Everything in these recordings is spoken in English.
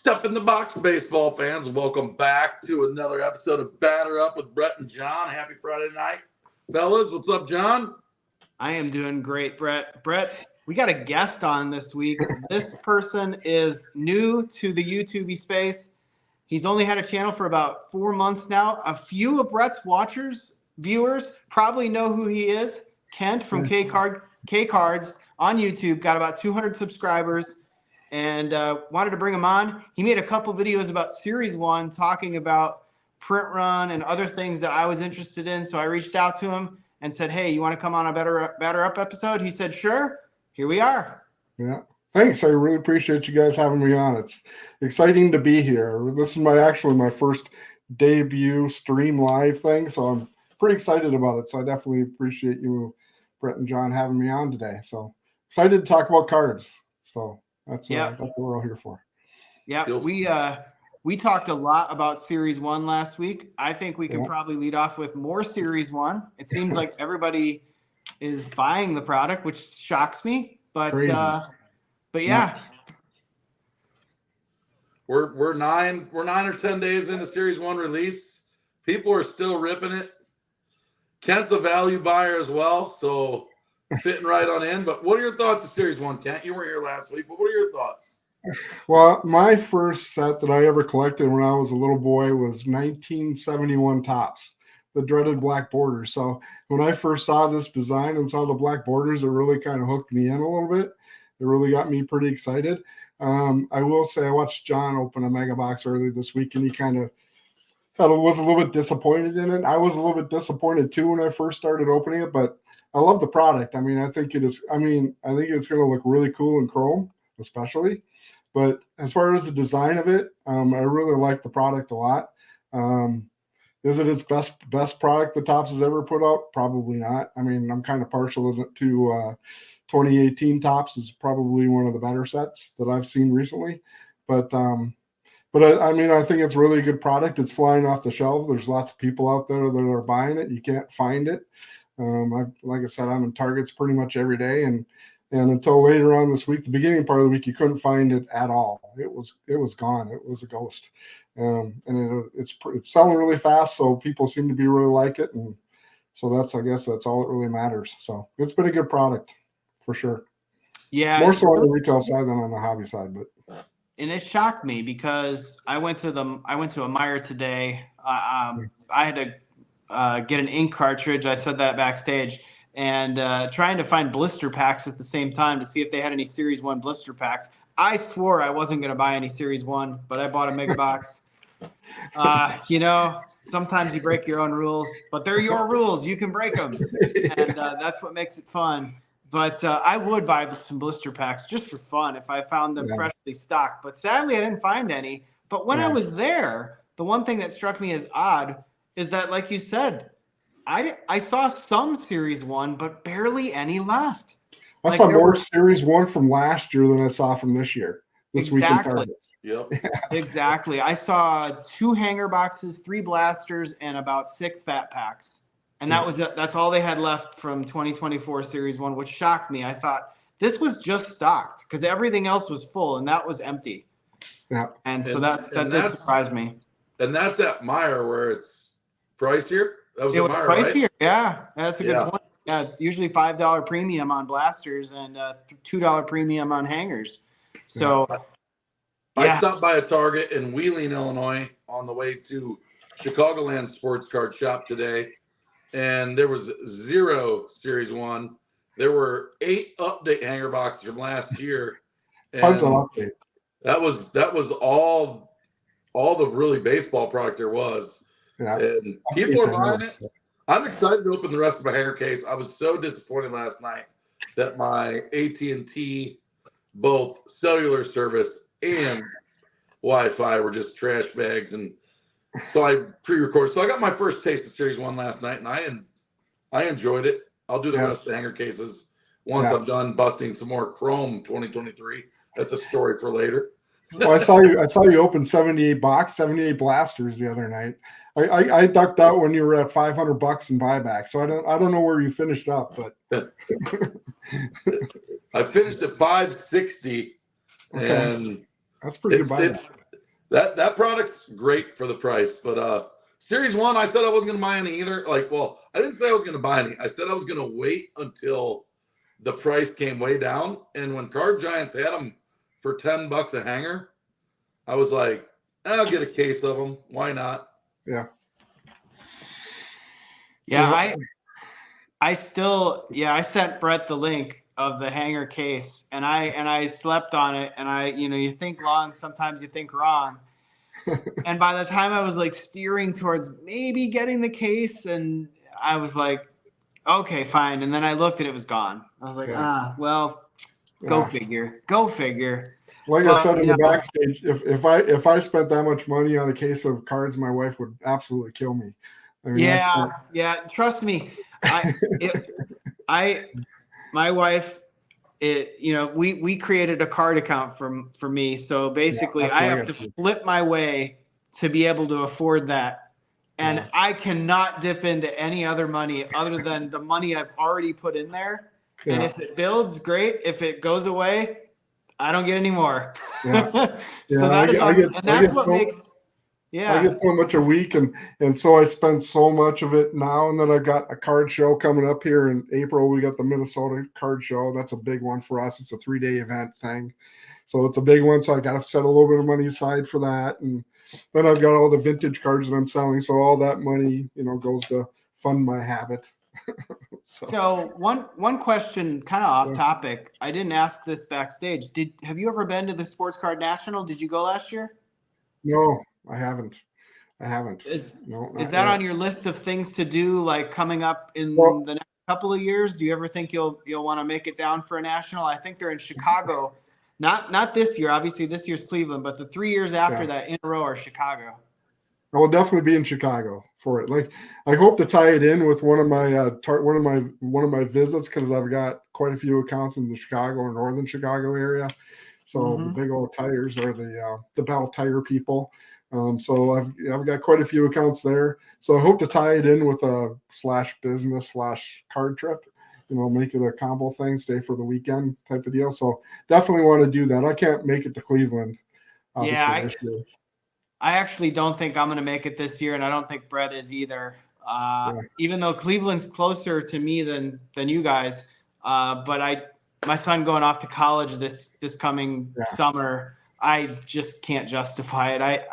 Step in the box, baseball fans. Welcome back to another episode of Batter Up with Brett and John. Happy Friday night, fellas. What's up, John? I am doing great, Brett. Brett, we got a guest on this week. This person is new to the YouTube space. He's only had a channel for about 4 months now. A few of Brett's viewers probably know who he is. Kent from KCards on YouTube, got about 200 subscribers, and wanted to bring him on. He made a couple videos about Series 1, talking about print run and other things that I was interested in. So I reached out to him and said, hey, you want to come on a Batter Up episode? He said, sure. Here we are. Yeah. Thanks. I really appreciate you guys having me on. It's exciting to be here. This is my first debut stream live thing, so I'm pretty excited about it. So I definitely appreciate you, Brett and John, having me on today. So excited to talk about cards. So that's what we're all here for. Yeah, we talked a lot about Series 1 last week. I think we can probably lead off with more Series 1. It seems like everybody is buying the product, which shocks me. But yeah. We're 9 or 10 days into Series 1 release. People are still ripping it. Kent's a value buyer as well, so fitting right on in. But what are your thoughts of Series 1, Kent? You weren't here last week, but what are your thoughts? Well, my first set that I ever collected when I was a little boy was 1971 Topps, the dreaded black borders. So when I first saw this design and saw the black borders, it really kind of hooked me in a little bit. It really got me pretty excited. I will say I watched John open a mega box early this week, and he kind of was a little bit disappointed in it. I was a little bit disappointed too when I first started opening it, but I love the product. I mean, I think it's going to look really cool in chrome, especially. But as far as the design of it, I really like the product a lot. Is it its best product the Topps has ever put out? Probably not. I mean, I'm kind of partial to 2018 Topps is probably one of the better sets that I've seen recently. But I think it's really a good product. It's flying off the shelf. There's lots of people out there that are buying it. You can't find it. Like I said, I'm in Targets pretty much every day, and until later on this week, the beginning part of the week, you couldn't find it at all. It was gone. It was a ghost. It's selling really fast, so people seem to be really like it, and so I guess that's all that really matters. So it's been a good product for sure. Yeah, more so on the retail side than on the hobby side, but. And it shocked me because I went to a Meijer today. I had to get an ink cartridge. I said that backstage, and trying to find blister packs at the same time to see if they had any Series 1 blister packs. I swore I wasn't going to buy any Series 1, but I bought a mega box. Sometimes you break your own rules, but they're your rules. You can break them, and that's what makes it fun. But I would buy some blister packs just for fun if I found them freshly stocked. But sadly, I didn't find any. But when I was there, the one thing that struck me as odd is that, like you said, I saw some Series 1, but barely any left. I saw more Series 1 from last year than I saw from this year. This week in Targets. Yep. Exactly. I saw 2 hanger boxes, 3 blasters, and about 6 fat packs. And that's all they had left from 2024 Series 1, which shocked me. I thought this was just stocked because everything else was full and that was empty. Yeah. And so that did surprise me. And that's at Meijer where it's pricier. That was Meijer, pricier, right? Yeah. That's a good point. Yeah, usually $5 premium on blasters and $2 premium on hangers. So I stopped by a Target in Wheeling, Illinois on the way to Chicagoland Sports Card Shop today. And there was 0 Series 1. There were 8 update hanger boxes from last year. And tons of update. That was all the really baseball product there was. Yeah. And people are buying it. I'm excited to open the rest of my hanger case. I was so disappointed last night that my AT&T both cellular service and Wi-Fi were just trash bags, and so I pre-recorded. So I got my first taste of Series 1 last night, and I enjoyed it. I'll do the rest of the hanger cases once I'm done busting some more Chrome 2023. That's a story for later. Well, I saw you open 78 blasters the other night. I ducked out when you were at $500 in buyback, so I don't know where you finished up, but I finished at 560, and that's pretty good buyback. That product's great for the price, but Series 1, I said I wasn't going to buy any either. Like, well, I didn't say I was going to buy any. I said I was going to wait until the price came way down. And when Card Giants had them for $10 a hanger, I was like, I'll get a case of them. Why not? Yeah. Yeah, I sent Brett the link of the hanger case, and I slept on it, and you think long, sometimes you think wrong. And by the time I was like steering towards maybe getting the case, and I was like, okay, fine. And then I looked and it was gone. I was like, go figure. Go figure. Like I said in the backstage, if I spent that much money on a case of cards, my wife would absolutely kill me. I mean, trust me. My wife, we created a card account for me. So basically I have to flip my way to be able to afford that. And I cannot dip into any other money other than the money I've already put in there. Yeah. And if it builds, great. If it goes away, I don't get any more. Yeah. So that's what makes. Yeah, I get so much a week, and so I spend so much of it now. And then I got a card show coming up here in April. We got the Minnesota card show. That's a big one for us. It's a 3-day event thing, so it's a big one. So I got to set a little bit of money aside for that, and then I've got all the vintage cards that I'm selling. So all that money, goes to fund my habit. So one question, kind of off topic. I didn't ask this backstage. Have you ever been to the Sports Card National? Did you go last year? No. I haven't. Is that on your list of things to do, like coming up in the next couple of years? Do you ever think you'll want to make it down for a national? I think they're in Chicago. Not this year. Obviously, this year's Cleveland, but the 3 years after that in a row are Chicago. I will definitely be in Chicago for it. Like, I hope to tie it in with one of my visits, because I've got quite a few accounts in the Chicago or northern Chicago area. So the big old tires are the Bell Tire people. So I've got quite a few accounts there. So I hope to tie it in with a /business/card trip, make it a combo thing, stay for the weekend type of deal. So definitely want to do that. I can't make it to Cleveland. I actually don't think I'm going to make it this year, and I don't think Brett is either. Even though Cleveland's closer to me than you guys, but my son going off to college this coming summer, I just can't justify it.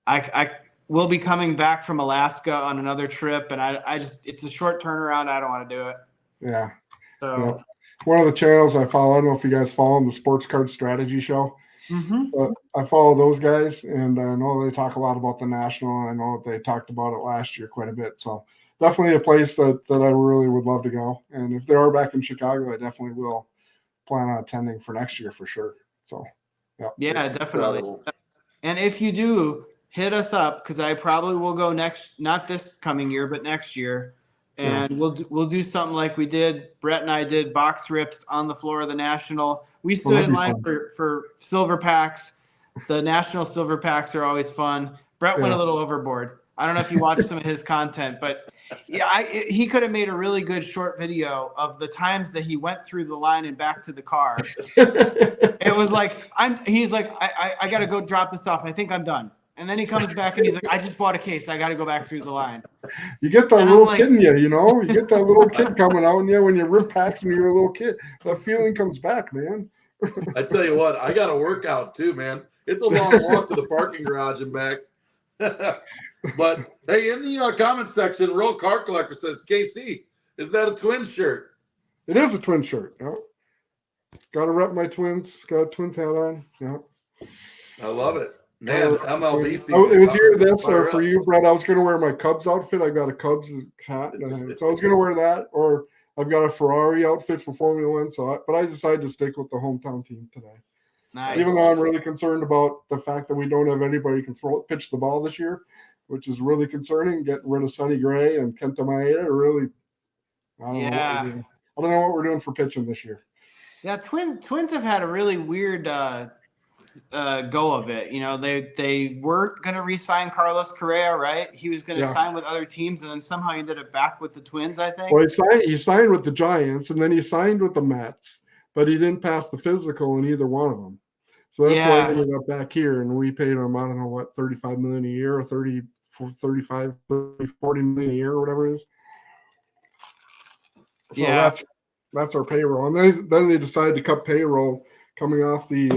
I will be coming back from Alaska on another trip, and it's a short turnaround. I don't want to do it. Yeah. So one of the channels I follow, I don't know if you guys follow them, the Sports Card Strategy Show. But I follow those guys, and I know they talk a lot about the national. And I know that they talked about it last year quite a bit. So definitely a place that I really would love to go. And if they are back in Chicago, I definitely will plan on attending for next year for sure. So. Yeah, definitely. And if you do, hit us up, because I probably will go not this coming year, but next year. And we'll do something like we did. Brett and I did box rips on the floor of the National. We stood in line for silver packs. The National silver packs are always fun. Brett went a little overboard. I don't know if you watched some of his content, but he could have made a really good short video of the times that he went through the line and back to the car. It was like, he's like, I got to go drop this off. I think I'm done. And then he comes back and he's like, I just bought a case. I got to go back through the line. You get that little kid in you, you get that little kid coming out in you when you rip packs when you're a little kid. That feeling comes back, man. I tell you what, I got a workout too, man. It's a long walk to the parking garage and back. But hey, in the comment section, Real Card Collector says, KC, is that a Twins shirt? It is a Twins shirt. Yep. Got to rep my Twins. Got a Twins hat on. Yep. I love it. Man, MLB season. It was either this or for you, Brett. I was going to wear my Cubs outfit. I got a Cubs hat, so I was going to wear that, or I've got a Ferrari outfit for Formula One. But I decided to stick with the hometown team today. Nice. Even though I'm really concerned about the fact that we don't have anybody who can pitch the ball this year, which is really concerning. Getting rid of Sonny Gray and Kenta Maeda, really. I don't know what we're doing for pitching this year. Yeah, Twins have had a really weird go of it. They weren't going to re-sign Carlos Correa, right? He was going to sign with other teams, and then somehow he ended up back with the Twins, I think. Well, he signed with the Giants, and then he signed with the Mets, but he didn't pass the physical in either one of them. So that's why I ended up back here, and we paid him, I don't know what, 35 million a year, or 35, 30, 40 million a year, or whatever it is. So that's our payroll. And then they decided to cut payroll coming off the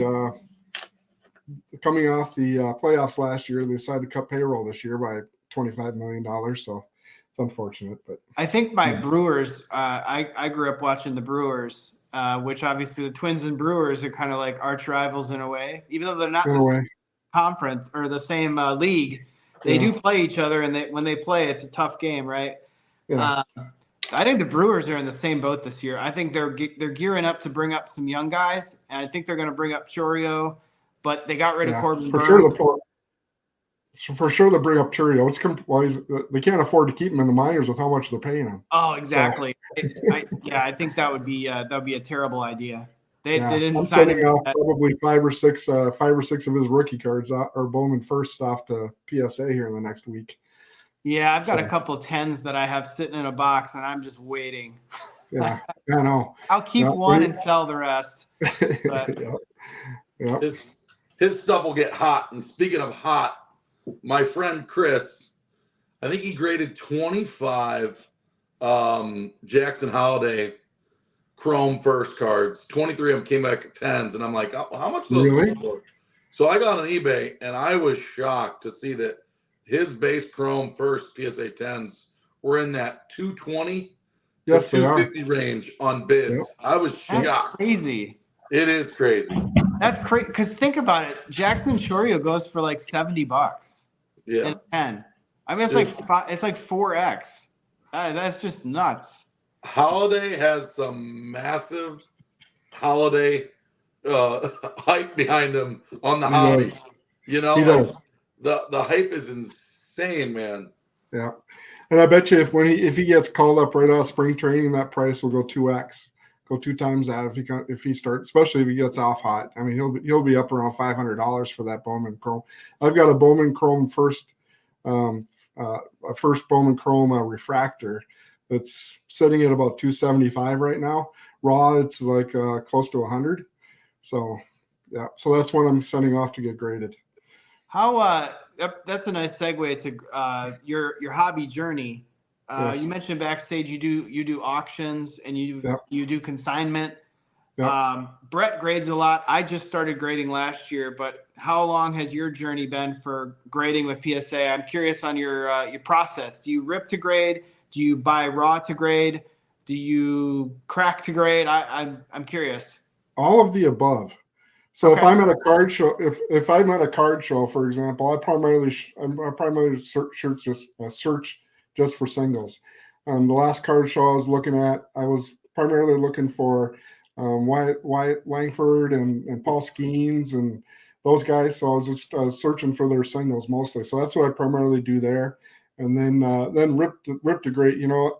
playoffs last year. They decided to cut payroll this year by $25 million. So it's unfortunate, but I think my Brewers, I grew up watching the Brewers, which obviously the Twins and Brewers are kind of like arch rivals in a way, even though they're not in the same conference or the same league. They do play each other, and when they play, it's a tough game, right? Yeah. I think the Brewers are in the same boat this year. I think they're gearing up to bring up some young guys, and I think they're going to bring up Chourio, but they got rid of Corbin Burns. For sure, they'll bring up Chourio. They can't afford to keep him in the minors with how much they're paying him. Oh, exactly. So, I think that would be a terrible idea. They didn't. I'm sending off probably five or six of his rookie cards or Bowman first off to PSA here in the next week. Yeah, I've got a couple 10s that I have sitting in a box, and I'm just waiting. Yeah, I know. I'll keep one and sell the rest. But. His stuff will get hot. And speaking of hot, my friend Chris, I think he graded 25 Jackson Holiday Chrome first cards. 23 of them came back at 10s, and I'm like, oh, how much are those going for? So I got on eBay, and I was shocked to see that his base Chrome first PSA 10s were in that 220 to 250 range on bids. Yep. I was shocked. That's crazy. It is crazy. That's crazy because think about it. Jackson Chourio goes for like $70. Yeah. And 10. I mean, it's like 4x. That's just nuts. Holiday has some massive holiday hype behind him on the hobby. You know, the hype is insane, man. Yeah, and I bet you if he gets called up right out of spring training, that price will go 2x, go 2 times that if he starts, especially if he gets off hot. I mean, he'll be up around $500 for that Bowman Chrome. I've got a Bowman Chrome first Bowman Chrome refractor that's sitting at about 275 right now. Raw, it's like close to 100. So yeah, so that's one I'm sending off to get graded. How that's a nice segue to your hobby journey. Yes. You mentioned backstage you do auctions and you do consignment. Yep. Brett grades a lot. I just started grading last year, but how long has your journey been for grading with PSA? I'm curious on your process. Do you rip to grade? Do you buy raw to grade? Do you crack to grade? I'm curious. All of the above. So if I'm at a card show, if I'm at a card show, for example, I primarily search just for singles. The last card show I was looking at, I was primarily looking for Wyatt Langford and Paul Skeens and those guys. So I was just searching for their singles mostly. So that's what I primarily do there. And then rip to grade. You know,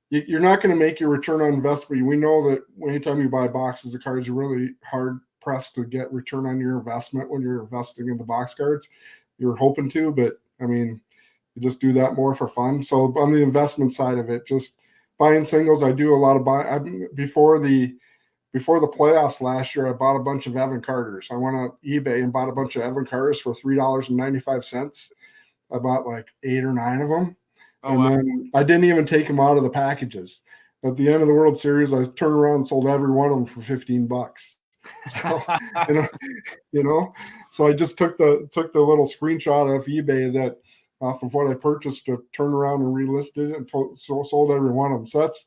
you're not going to make your return on investment. We know that anytime you buy boxes of cards, you're really hard pressed to get return on your investment when you're investing in the box cards. You're hoping to, but I mean, you just do that more for fun. So on the investment side of it, just buying singles, I do a lot of before the playoffs last year, I bought a bunch of Evan Carters. I went on eBay and bought a bunch of Evan Carters for $3.95. I bought like 8 or 9 of them. Then I didn't even take them out of the packages. At the end of the World Series, I turned around and sold every one of them for $15. So, so I just took the little screenshot of eBay that off of what I purchased to turn around and relisted it and sold every one of them. So that's,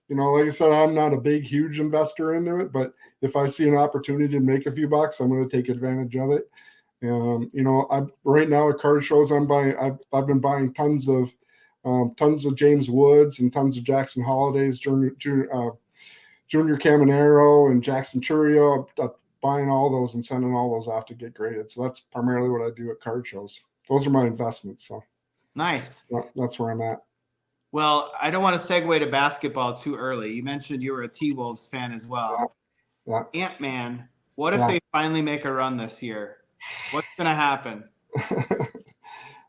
like I said, I'm not a big, huge investor into it, but if I see an opportunity to make a few bucks, I'm going to take advantage of it. Right now at card shows, I've been buying tons of James Woods and tons of Jackson Holidays, Junior Caminero and Jackson Chourio. I'm buying all those and sending all those off to get graded. So that's primarily what I do at card shows. Those are my investments. So nice. That's where I'm at. Well, I don't want to segue to basketball too early. You mentioned you were a T-Wolves fan as well. Yeah. Ant-Man, what if they finally make a run this year? What's going to happen?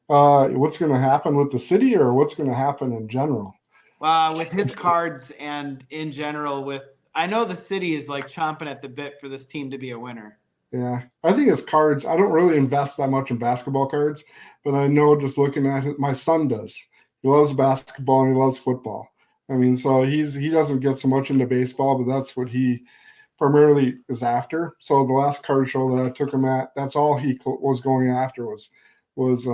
What's going to happen with the city or what's going to happen in general? With his cards and in general I know the city is like chomping at the bit for this team to be a winner. Yeah, I think it's cards. I don't really invest that much in basketball cards, but I know just looking at it, my son does. He loves basketball and he loves football. I mean, so he doesn't get so much into baseball, but that's what he primarily is after. So the last card show that I took him at, that's all he was going after was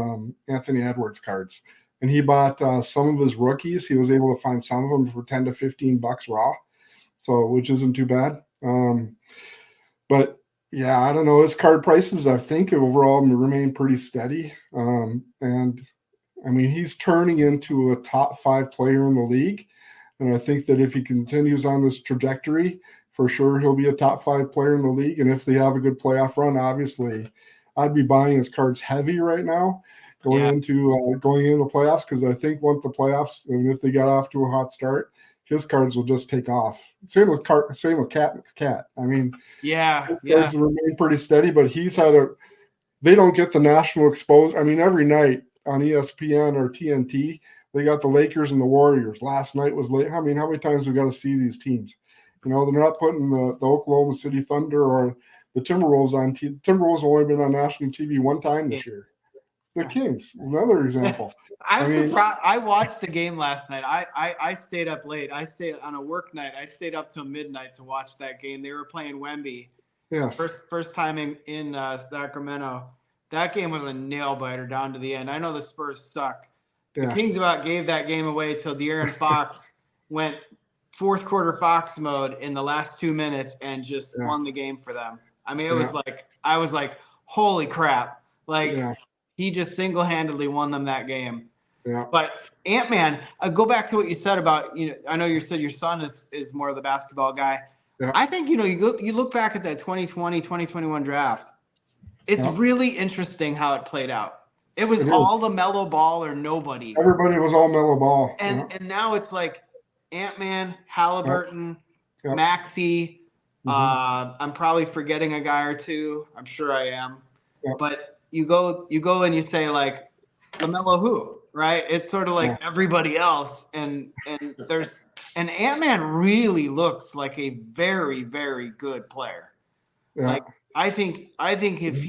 Anthony Edwards cards, and he bought some of his rookies. He was able to find some of them for $10 to $15 raw, so which isn't too bad. But yeah, I don't know. His card prices, I think, overall remain pretty steady. And I mean, he's turning into a top 5 player in the league. And I think that if he continues on this trajectory, for sure he'll be a top 5 player in the league. And if they have a good playoff run, obviously, I'd be buying his cards heavy right now going into the playoffs, because I think once the playoffs, and if they got off to a hot start, his cards will just take off. Same with Cat. I mean, his cards remain pretty steady, but they don't get the national exposure. I mean, every night on ESPN or TNT, they got the Lakers and the Warriors. Last night was late. I mean, how many times we got to see these teams? You know, they're not putting the Oklahoma City Thunder or the Timberwolves on TV. The Timberwolves have only been on national TV one time this year. The Kings, another example. I'm surprised. I watched the game last night. I stayed up late. I stayed on a work night. I stayed up till midnight to watch that game. They were playing Wemby. Yes. First time in Sacramento. That game was a nail biter down to the end. I know the Spurs suck. The Kings about gave that game away till De'Aaron Fox went fourth quarter Fox mode in the last 2 minutes and just won the game for them. I mean, it was like, I was like, holy crap. Like, he just single-handedly won them that game. Yeah. But Ant-Man, go back to what you said about, I know you said your son is more of the basketball guy. Yeah. I think, you look back at that 2020, 2021 draft. It's really interesting how it played out. It was all the mellow ball or nobody. Everybody was all mellow ball. And now it's like Ant-Man, Halliburton, Maxey. I'm probably forgetting a guy or two. I'm sure I am. Yeah. But you go and you say like LaMelo who, right? It's sort of like everybody else. And Ant-Man really looks like a very, very good player. Yeah. Like I think if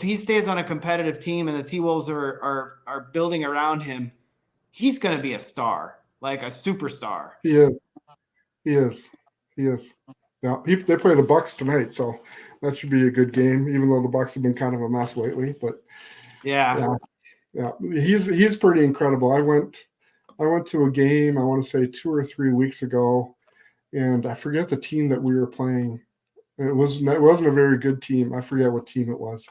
he stays on a competitive team and the T-Wolves are building around him, he's going to be a star, like a superstar. He is. Yeah, they play the Bucks tonight, so that should be a good game. Even though the Bucks have been kind of a mess lately, but yeah, he's pretty incredible. I went to a game, I want to say 2 or 3 weeks ago, and I forget the team that we were playing. It wasn't a very good team. I forget what team it was.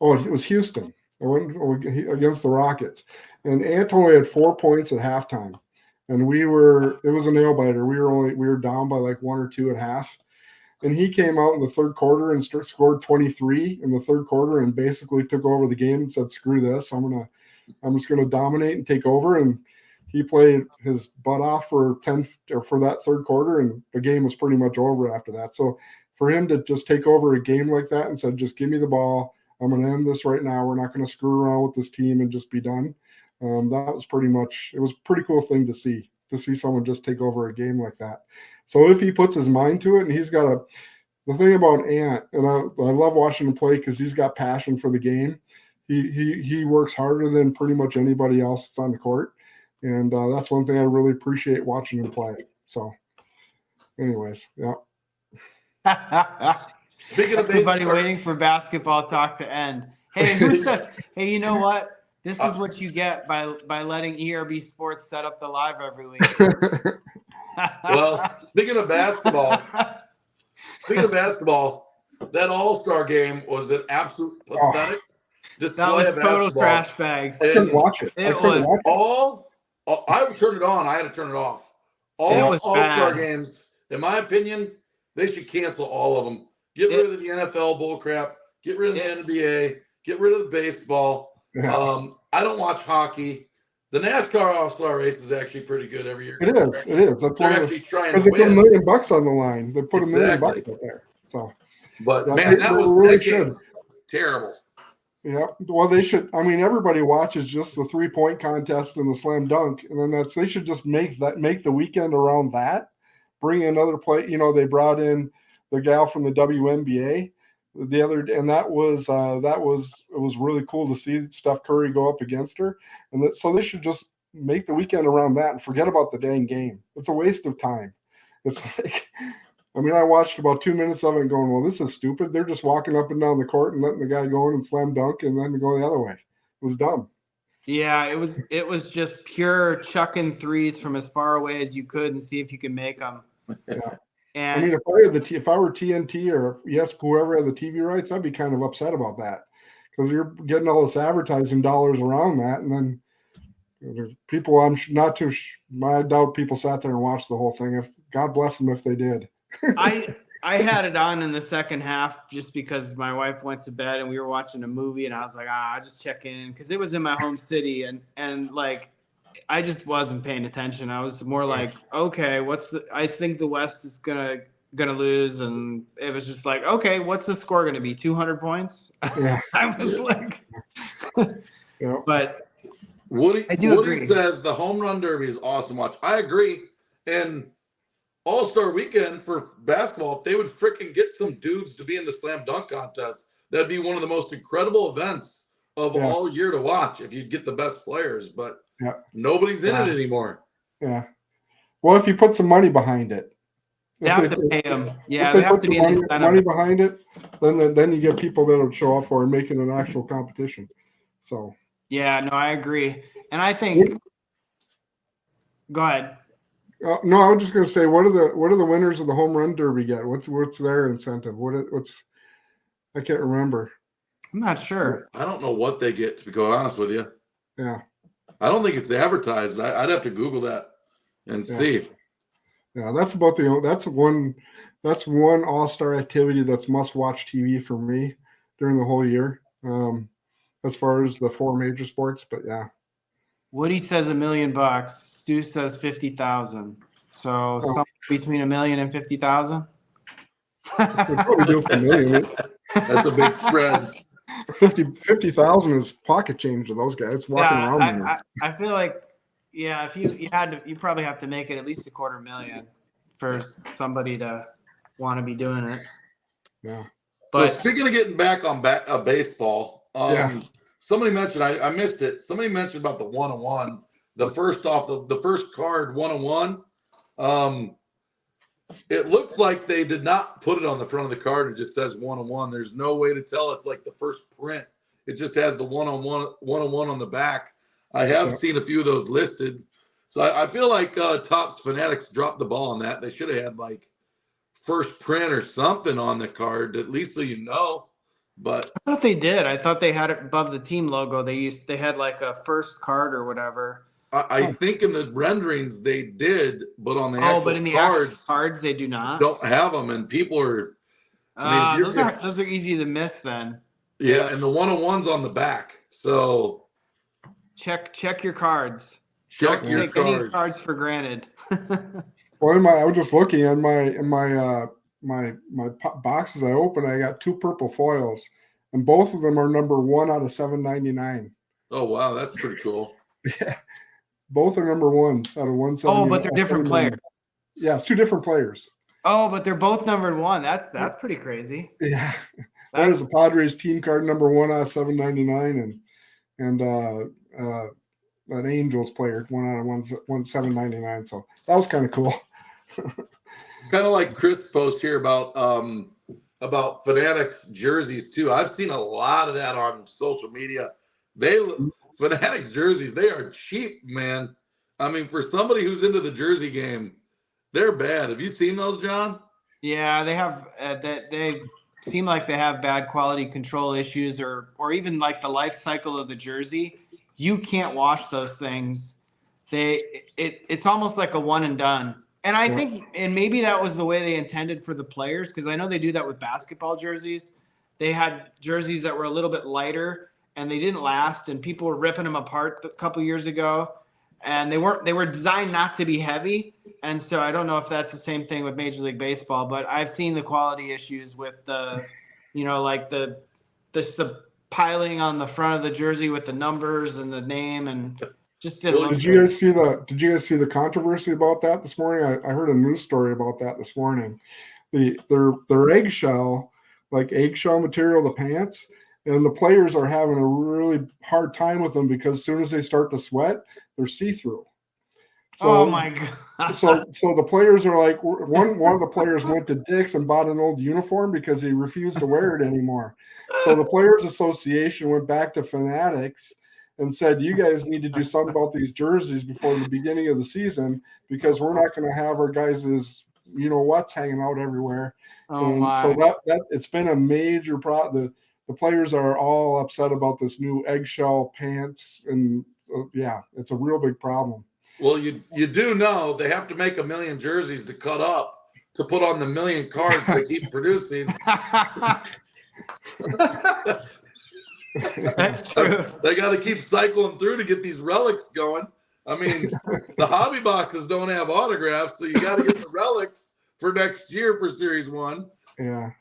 Oh, it was Houston. I went against the Rockets, and Ant only had 4 points at halftime, and it was a nail biter. We were down by like 1 or 2 at half, and he came out in the third quarter and scored 23 in the third quarter, and basically took over the game and said, "Screw this! I'm just gonna dominate and take over." And he played his butt off for that third quarter, and the game was pretty much over after that. So for him to just take over a game like that and said, "Just give me the ball. I'm going to end this right now. We're not going to screw around with this team and just be done." That was it was a pretty cool thing to see someone just take over a game like that. So if he puts his mind to it, and the thing about Ant, and I love watching him play because he's got passion for the game. He works harder than pretty much anybody else that's on the court. And that's one thing I really appreciate watching him play. So anyways, yeah. Speaking of everybody waiting for basketball talk to end. Hey, hey, you know what? This is what you get by letting ERB Sports set up the live every week. Well, speaking of basketball, that All-Star game was an absolute pathetic display that was of total basketball. crash bags. I couldn't watch it. It was I would turn it on. I had to turn it off. All All-Star games, in my opinion, they should cancel all of them. Get rid of the NFL bullcrap. Get rid of the NBA. Get rid of the baseball. Yeah. I don't watch hockey. The NASCAR All-Star race is actually pretty good every year. It is. That's they're actually trying to win. Because they put $1 million on the line. They put $1 million up there. So, but man, that game was terrible. Yeah. Well, they should. I mean, everybody watches just the 3-point contest and the slam dunk, and then they should just make the weekend around that. Bring another play. They brought in the gal from the WNBA the other day, and it was really cool to see Steph Curry go up against her. And so they should just make the weekend around that and forget about the dang game. It's a waste of time. It's like, I mean, I watched about 2 minutes of it and going, well, this is stupid. They're just walking up and down the court and letting the guy go in and slam dunk and then go the other way. It was dumb. Yeah, it was just pure chucking threes from as far away as you could and see if you can make them. Yeah. And I mean, if I were TNT or whoever had the TV rights, I'd be kind of upset about that because you're getting all this advertising dollars around that, and then there's people I doubt people sat there and watched the whole thing. If God bless them if they did. I had it on in the second half just because my wife went to bed and we were watching a movie, and I was like, I'll just check in because it was in my home city, and like I just wasn't paying attention. I was more like, okay, I think the West is gonna lose, and it was just like, okay, what's the score gonna be? 200 points? Yeah. I was like, Yeah. but Woody agree. says the home run derby is awesome to watch. I agree. And All-Star Weekend for basketball, if they would freaking get some dudes to be in the slam dunk contest, that'd be one of the most incredible events of all year to watch if you get the best players. But nobody's in it anymore. Yeah. Well, if you put some money behind it. They have to pay them. Yeah, they have to be money behind it. Then you get people that'll show up for and make it an actual competition. So. Yeah, no, I agree, and I think. Go ahead. No, I was just going to say, what do the winners of the home run derby get? What's their incentive? I can't remember. I'm not sure. I don't know what they get, to be quite honest with you. Yeah. I don't think it's advertised. I'd have to Google that and see. Yeah, that's one all-star activity that's must-watch TV for me during the whole year, as far as the four major sports. But yeah. Woody says $1 million. Stu says 50,000. So something between $1 million and 50,000. That's a big spread. 50,000 is pocket change to those guys walking around. I feel like, if you probably have to make it at least $250,000 for somebody to want to be doing it. Yeah. But so speaking of getting back on baseball, somebody mentioned, I missed it. Somebody mentioned about the 101, the first card 101. It looks like they did not put it on the front of the card. It just says 101. There's no way to tell. It's like the first print. It just has the 101 on the back. I have seen a few of those listed. So I feel like Topps Fanatics dropped the ball on that. They should have had like first print or something on the card, at least so you know. But I thought they did. I thought they had it above the team logo. They had like a first card or whatever. I think in the renderings they did, but on the actual cards they do not. Don't have them, and people are. Those are easy to miss then. Yeah, and the 101's on the back, so check your cards. Check your cards. Any cards for granted. Well, I was just looking at my boxes I opened. I got 2 purple foils, and both of them are number 1 out of 799. Oh wow, that's pretty cool. Yeah, both are number 1s out of 179. Oh, but they're different players. Yeah, it's 2 different players. Oh, but they're both numbered 1. That's pretty crazy. Yeah, that is a Padres team card number 1 out of 799, and an Angels player 1 out of 1,799. So that was kind of cool. Kind of like Chris' post here about Fanatics jerseys too. I've seen a lot of that on social media. Fanatics jerseys, they are cheap, man. I mean, for somebody who's into the jersey game, they're bad. Have you seen those, John? Yeah, they have. They seem like they have bad quality control issues, or even like the life cycle of the jersey. You can't wash those things. It's almost like a one and done. And I think, and maybe that was the way they intended for the players, because I know they do that with basketball jerseys. They had jerseys that were a little bit lighter, and they didn't last, and people were ripping them apart a couple years ago. And they were designed not to be heavy. And so I don't know if that's the same thing with Major League Baseball, but I've seen the quality issues with the piling on the front of the jersey with the numbers and the name, and just didn't look good. Did you guys see the controversy about that this morning? I heard a news story about that this morning. they're eggshell, like eggshell material, the pants, and the players are having a really hard time with them because as soon as they start to sweat, they're see-through. So, oh my god! so the players are like, one of the players went to Dick's and bought an old uniform because he refused to wear it anymore. So the Players Association went back to Fanatics and said, you guys need to do something about these jerseys before the beginning of the season because we're not going to have our guys' what's hanging out everywhere. Oh and my. so that it's been a major problem. The players are all upset about this new eggshell pants, and yeah, it's a real big problem. Well, you do know they have to make 1 million jerseys to cut up to put on the 1 million cards they keep producing. That's true. They got to keep cycling through to get these relics going. I mean, the hobby boxes don't have autographs, so you got to get the relics for next year for Series 1. Yeah.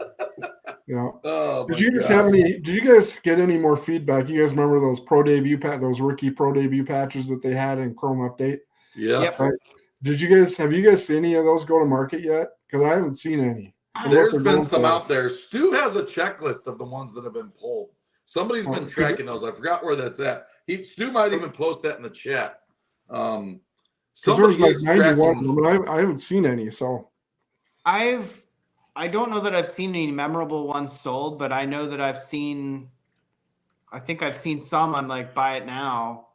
Yeah. Oh, did you guys get any more feedback? You guys remember those those rookie pro debut patches that they had in Chrome Update? Yeah. Yep. Right. Have you guys seen any of those go to market yet? Because I haven't seen any. There's been some out there. Stu has a checklist of the ones that have been pulled. Somebody's been tracking those. I forgot where that's at. Stu might even post that in the chat. Because there's like 91 of them, and I haven't seen any. So I don't know that I've seen any memorable ones sold, but I know that I think I've seen some on like Buy It Now,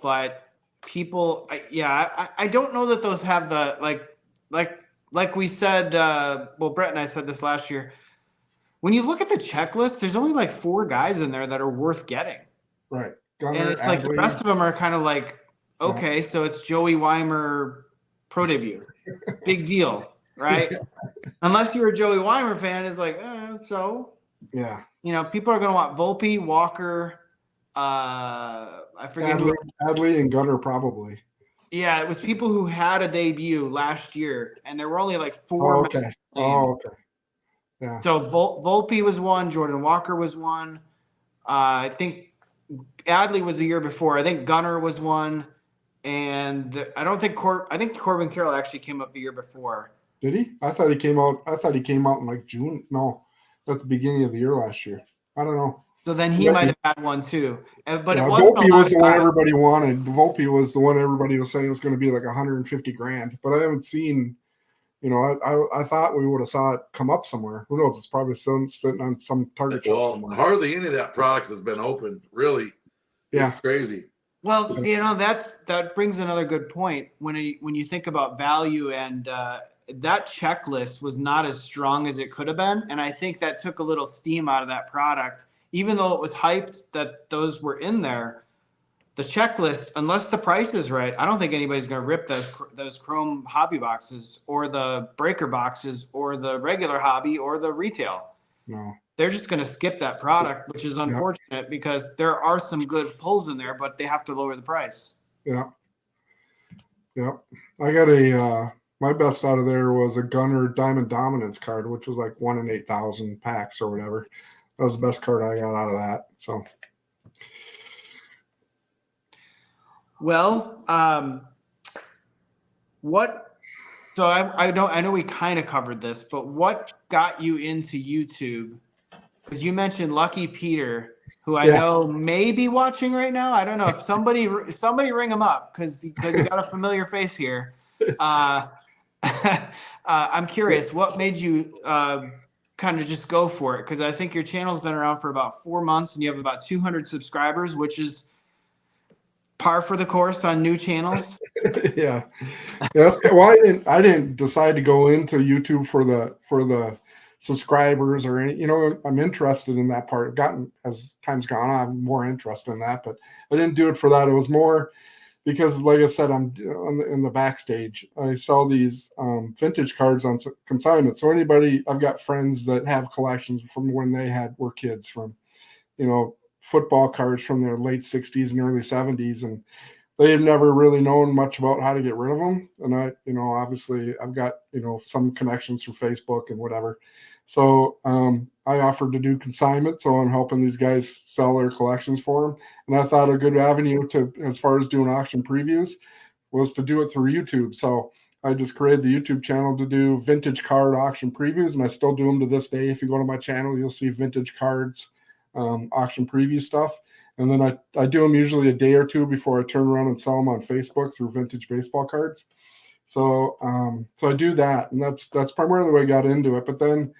but people, I don't know that those have the, like we said, Brett and I said this last year, when you look at the checklist, there's only like 4 guys in there that are worth getting. Right. And it's like the rest of them are kind of like, okay, so it's Joey Weimer pro debut. Big deal. Right? Unless you're a Joey Weimer fan, it's like, so. Yeah. People are going to want Volpe, Walker, I forget Adley and Gunner probably. Yeah, it was people who had a debut last year, and there were only like 4. Oh, okay. Okay. Yeah. So Volpe was one, Jordan Walker was one. I think Adley was the year before. I think Gunner was one, and I think Corbin Carroll actually came up the year before. Did he? I thought he came out in like June. No, at the beginning of the year last year. I don't know. So then he might have had one too. But it Volpe was the one everybody wanted. Volpe was the one everybody was saying was going to be like $150,000. But I haven't seen. I thought we would have saw it come up somewhere. Who knows? It's probably still sitting on some Target shop somewhere. Hardly any of that product has been opened. Really. Yeah. It's crazy. Well, that brings another good point when you think about value, and that checklist was not as strong as it could have been, and I think that took a little steam out of that product. Even though it was hyped that those were in there, the checklist, unless the price is right, I don't think anybody's going to rip those Chrome hobby boxes or the breaker boxes or the regular hobby or the retail. No. They're just going to skip that product, which is unfortunate because there are some good pulls in there, but they have to lower the price. Yeah. Yeah. I got my best out of there was a Gunner Diamond Dominance card, which was like 1 in 8,000 packs or whatever. That was the best card I got out of that. So. Well, so I know we kind of covered this, but what got you into YouTube? Because you mentioned Lucky Peter, who I know may be watching right now. I don't know if somebody ring him up because you got a familiar face here. I'm curious, what made you kind of just go for it? Because I think your channel's been around for about 4 months and you have about 200 subscribers, which is par for the course on new channels. Yeah. Well, I didn't decide to go into YouTube for the subscribers or any. I'm interested in that part. I've gotten, as time's gone on, I'm more interested in that, but I didn't do it for that. It was more because, like I said, I'm in the backstage. I sell these vintage cards on consignment. So I've got friends that have collections from when they were kids, from football cards from their late 60s and early 70s, and they have never really known much about how to get rid of them. And I, obviously I've got, some connections through Facebook and whatever. So I offered to do consignment. So I'm helping these guys sell their collections for them. And I thought a good avenue as far as doing auction previews was to do it through YouTube. So I just created the YouTube channel to do vintage card auction previews, and I still do them to this day. If you go to my channel, you'll see vintage cards auction preview stuff. And then I do them usually a day or two before I turn around and sell them on Facebook through Vintage Baseball Cards. So so I do that, and that's primarily the way I got into it. But then,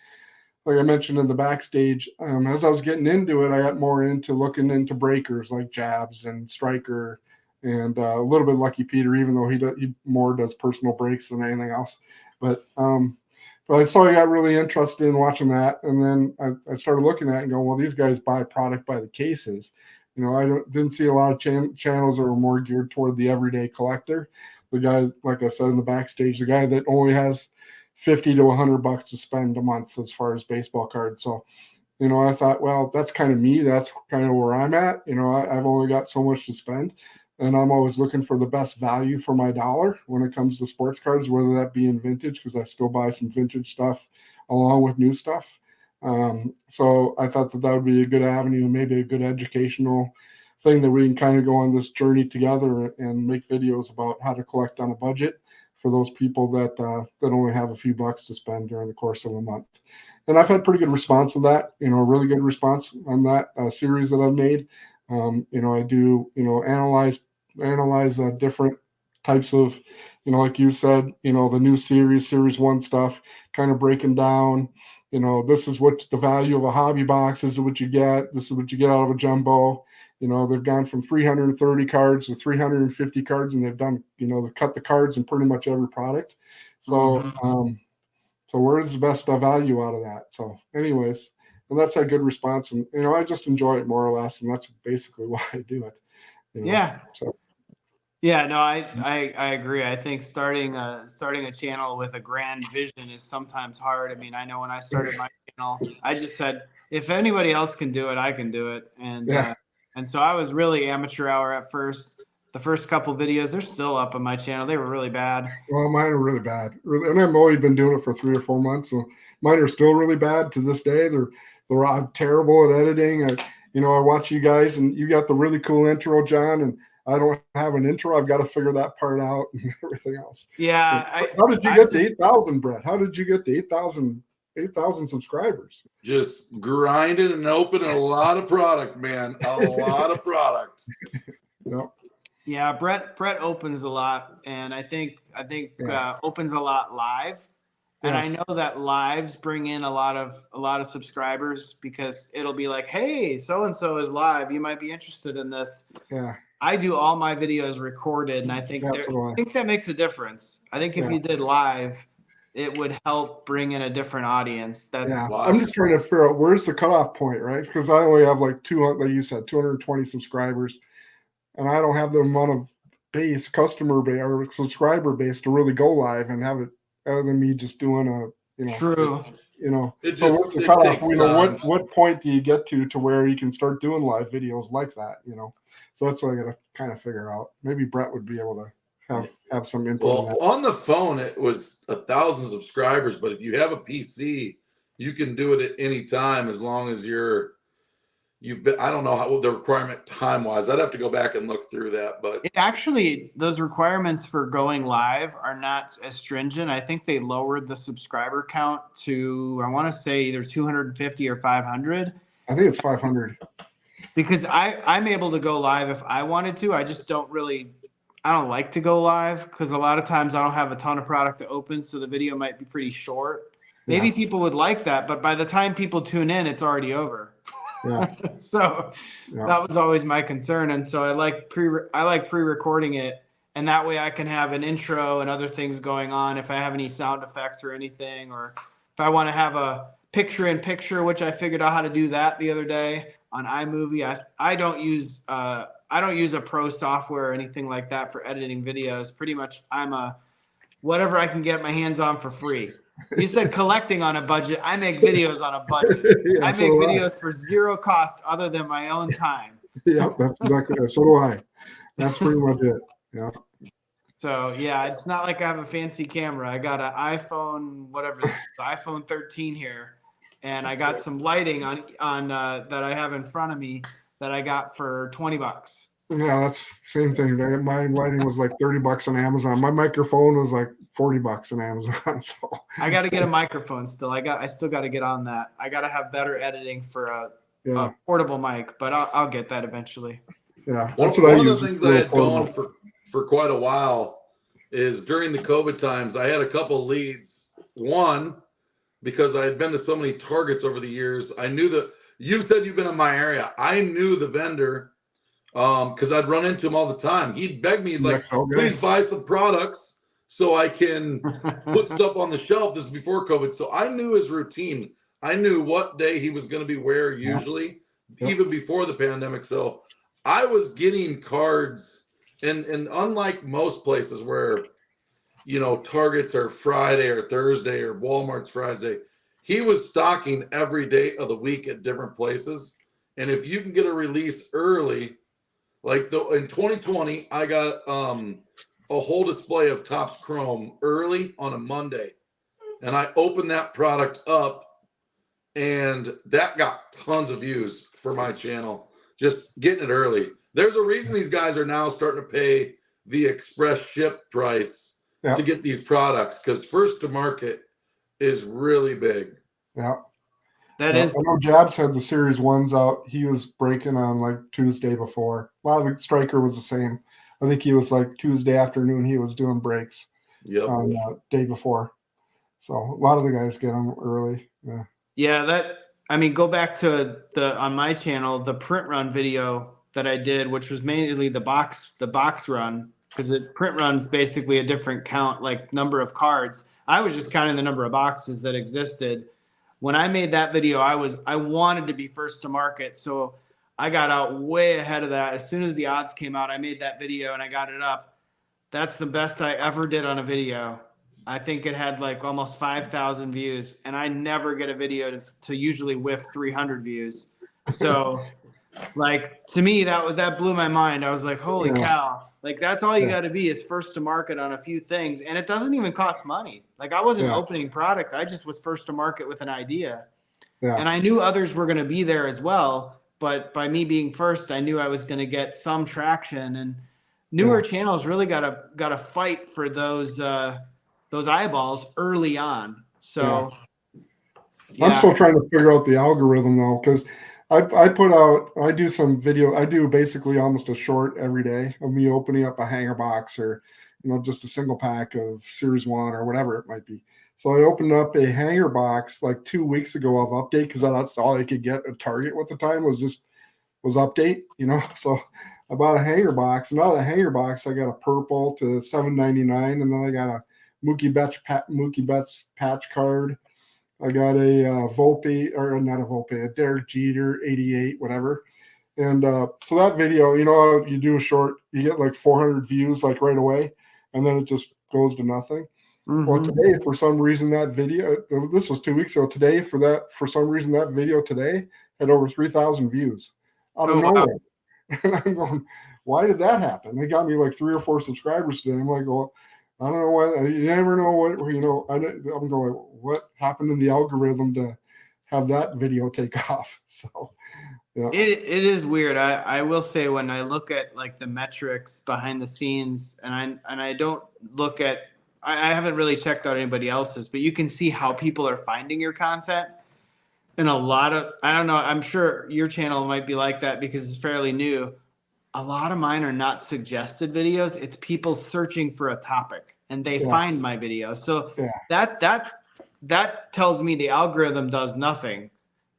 like I mentioned in the backstage, as I was getting into it, I got more into looking into breakers like jabs and striker, and a little bit Lucky Peter, even though he more does personal breaks than anything else. But I saw I got really interested in watching that, and then I started looking at it and going, well, these guys buy product by the cases. I didn't see a lot of channels that were more geared toward the everyday collector. The guy, like I said in the backstage, the guy that only has $50 to $100 to spend a month as far as baseball cards. So, I thought, well, that's kind of me. That's kind of where I'm at. I've only got so much to spend, and I'm always looking for the best value for my dollar when it comes to sports cards, whether that be in vintage, because I still buy some vintage stuff along with new stuff. So I thought that would be a good avenue, maybe a good educational thing that we can kind of go on this journey together and make videos about how to collect on a budget for those people that only have a few bucks to spend during the course of a month. And I've had pretty good response to that, a really good response on that series that I've made. I do, analyze different types of, like you said, the new series 1 stuff, kind of breaking down, this is what the value of a hobby box, this is what you get, this is what you get out of a jumbo. They've gone from 330 cards to 350 cards, and they've done, they've cut the cards in pretty much every product. So, so where's the best value out of that? So anyways, and that's a good response. And, I just enjoy it more or less. And that's basically why I do it. Yeah. So. Yeah, no, I agree. I think starting a channel with a grand vision is sometimes hard. I mean, I know when I started my channel, I just said, if anybody else can do it, I can do it. And so I was really amateur hour at first. The first couple videos, they're still up on my channel. They were really bad. Well, mine are really bad. And I've only been doing it for 3 or 4 months. So mine are still really bad to this day. I'm terrible at editing. I watch you guys, and you got the really cool intro, John, and I don't have an intro. I've got to figure that part out and everything else. Yeah. How did you get to 8,000, Brett? How did you get to 8,000 subscribers? Just grinding and opening a lot of product, man. A lot of product. Yep. Yeah, Brett opens a lot, and I think opens a lot live. And I know that lives bring in a lot of subscribers, because it'll be like, hey, so and so is live. You might be interested in this. Yeah. I do all my videos recorded, and I think that makes a difference. I think if you did live, it would help bring in a different audience. Wow. I'm just trying to figure out where's the cutoff point, right? Because I only have like 200, like you said, 220 subscribers, and I don't have the amount of customer base or subscriber base to really go live and have it, other than me just doing True. So what's the cutoff? What point do you get to where you can start doing live videos like that? So that's what I got to kind of figure out. Maybe Brett would be able to have some input. Well, on the phone, it was 1,000 subscribers, but if you have a PC, you can do it at any time as long as I don't know what the requirement time-wise. I'd have to go back and look through that, but those requirements for going live are not as stringent. I think they lowered the subscriber count to, I want to say, either 250 or 500. I think it's 500. Because I'm able to go live if I wanted to. I just don't like to go live, because a lot of times I don't have a ton of product to open, so the video might be pretty short. Maybe people would like that, but by the time people tune in, it's already over. Yeah. So that was always my concern, and so I like pre-recording it, and that way I can have an intro and other things going on if I have any sound effects or anything, or if I want to have a picture-in-picture, which I figured out how to do that the other day on iMovie. I don't use a pro software or anything like that for editing videos. Pretty much whatever I can get my hands on for free. You said collecting on a budget. I make videos on a budget. I make videos for zero cost other than my own time. Yeah, that's exactly it. So do I. That's pretty much it. Yeah. So yeah, it's not like I have a fancy camera. I got an iPhone, the iPhone 13 here, and I got some lighting on that I have in front of me that I got for $20. Yeah, that's same thing. My lighting was like $30 on Amazon. My microphone was like $40 on Amazon. So I got to get a microphone still. I still got to get on that. I got to have better editing for a portable mic, but I'll get that eventually. Yeah, that's what I one use. of the things I had going for quite a while is during the COVID times, I had a couple of leads. One, because I had been to so many Targets over the years, I knew that you said you've been in my area. I knew the vendor because I'd run into him all the time. He'd beg me like, please buy some products so I can put stuff on the shelf. This is before COVID. So I knew his routine. I knew what day he was going to be where usually, even before the pandemic. So I was getting cards, and unlike most places where, you know, Targets are Friday or Thursday or Walmart's Friday, he was stocking every day of the week at different places. And if you can get a release early, like in 2020, I got a whole display of Topps Chrome early on a Monday, and I opened that product up, and that got tons of views for my channel. Just getting it early. There's a reason these guys are now starting to pay the express ship price to get these products, because first to market is really big. Yeah. That is. I know Jabs had the Series 1s out. He was breaking on like Tuesday before. A lot of the Striker was the same. I think he was like Tuesday afternoon. He was doing breaks on day before. So a lot of the guys get them early. Yeah, go back to on my channel, the print run video that I did, which was mainly the box run, because print run's basically a different count, like number of cards. I was just counting the number of boxes that existed. When I made that video, I wanted to be first to market, so I got out way ahead of that. As soon as the odds came out, I made that video and I got it up. That's the best I ever did on a video. I think it had like almost 5,000 views, and I never get a video to usually whiff 300 views. So, like, to me, that blew my mind. I was like, holy cow. Like, that's all you got to be is first to market on a few things. And it doesn't even cost money. Like, I wasn't opening product. I just was first to market with an idea. Yeah. And I knew others were going to be there as well. But by me being first, I knew I was going to get some traction. And newer channels really got to fight for those eyeballs early on. So I'm still trying to figure out the algorithm though, because I do some video. I do basically almost a short every day of me opening up a hanger box or, you know, just a single pack of Series 1 or whatever it might be. So I opened up a hanger box like 2 weeks ago of update, because that's all I could get at Target at the time was update, you know. So I bought a hanger box, and out of the hanger box I got a purple to $7.99, and then I got a Mookie Betts patch card. I got a Volpe, or not a Volpe, a Derek Jeter 88, whatever. And so that video, you know, you do a short, you get like 400 views like right away, and then it just goes to nothing. Mm-hmm. Well, today, for some reason, that video, this was 2 weeks ago, for some reason, that video today had over 3,000 views out of nowhere. Wow. And I'm going, why did that happen? They got me like 3 or 4 subscribers today. I'm like, well, I don't know what, you never know what, you know, I'm going, what happened in the algorithm to have that video take off? So, yeah. It is weird. I will say, when I look at like the metrics behind the scenes, and I don't look at, I haven't really checked out anybody else's, but you can see how people are finding your content. And a lot of, I don't know, I'm sure your channel might be like that because it's fairly new. A lot of mine are not suggested videos. It's people searching for a topic and they find my videos. So that tells me the algorithm does nothing.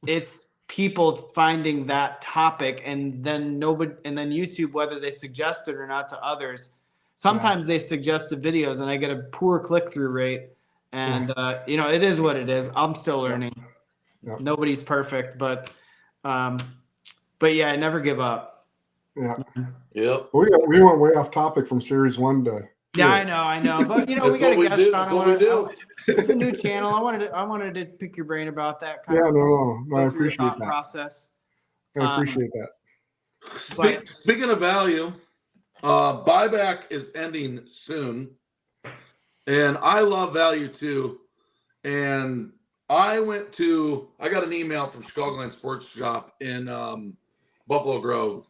It's people finding that topic, and then YouTube, whether they suggest it or not to others. Sometimes they suggest the videos and I get a poor click-through rate, and you know, it is what it is. I'm still learning. Yep. Nobody's perfect, but yeah, I never give up. Yeah. Yep. We went way off topic from Series 1 to. Yeah, I know. But you know, we got a guest on. It's a new channel. I wanted to pick your brain about that kind of. No, I appreciate that process. I appreciate that. But speaking of value, buyback is ending soon, and I love value too. And I got an email from Chicagoland Sports Shop in Buffalo Grove,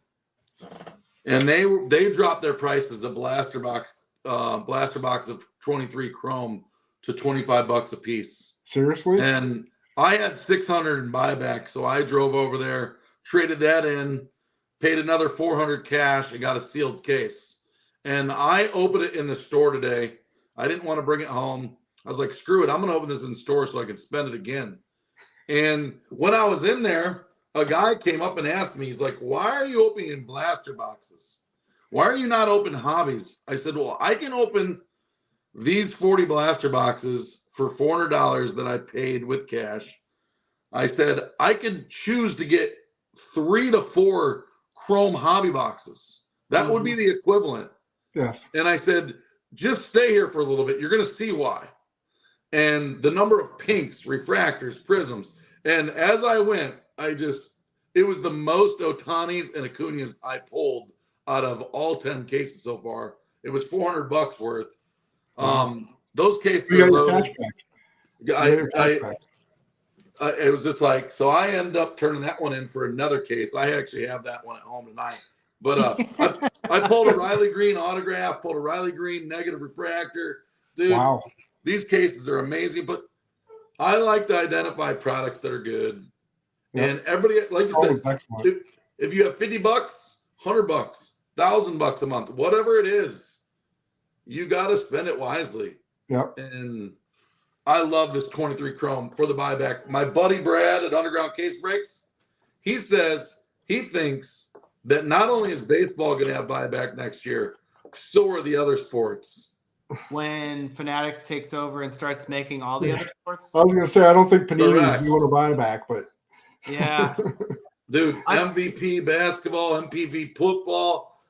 and they dropped their prices of blaster box of 23 chrome to $25 a piece. Seriously? And I had 600 in buyback, so I drove over there, traded that in, paid another 400 cash, and got a sealed case. And I opened it in the store today. I didn't want to bring it home. I was like, screw it, I'm going to open this in the store so I can spend it again. And when I was in there, a guy came up and asked me, he's like, why are you opening blaster boxes? Why are you not open hobbies? I said, well, I can open these 40 blaster boxes for $400 that I paid with cash. I said, I could choose to get 3 to 4 chrome hobby boxes. That would be the equivalent. Yes. And I said, just stay here for a little bit. You're going to see why. And the number of pinks, refractors, prisms. And as I went, it was the most Otanis and Acuñas I pulled out of all 10 cases so far. It was $400 worth. Those cases are loaded. It was just like, so I end up turning that one in for another case. I actually have that one at home tonight. But I pulled a Riley Green autograph, pulled a Riley Green negative refractor. Dude, wow. These cases are amazing, but I like to identify products that are good. Yep. And everybody, like you said, if you have $50, $100, $1,000 a month, whatever it is, you got to spend it wisely. Yep. And I love this 23 chrome for the buyback. My buddy Brad at Underground Case Breaks, he says he thinks that not only is baseball going to have buyback next year, so are the other sports. When Fanatics takes over and starts making all the other sports? I was going to say, I don't think Panini is doing a buyback, but. Yeah. Dude, MVP basketball, MPV football.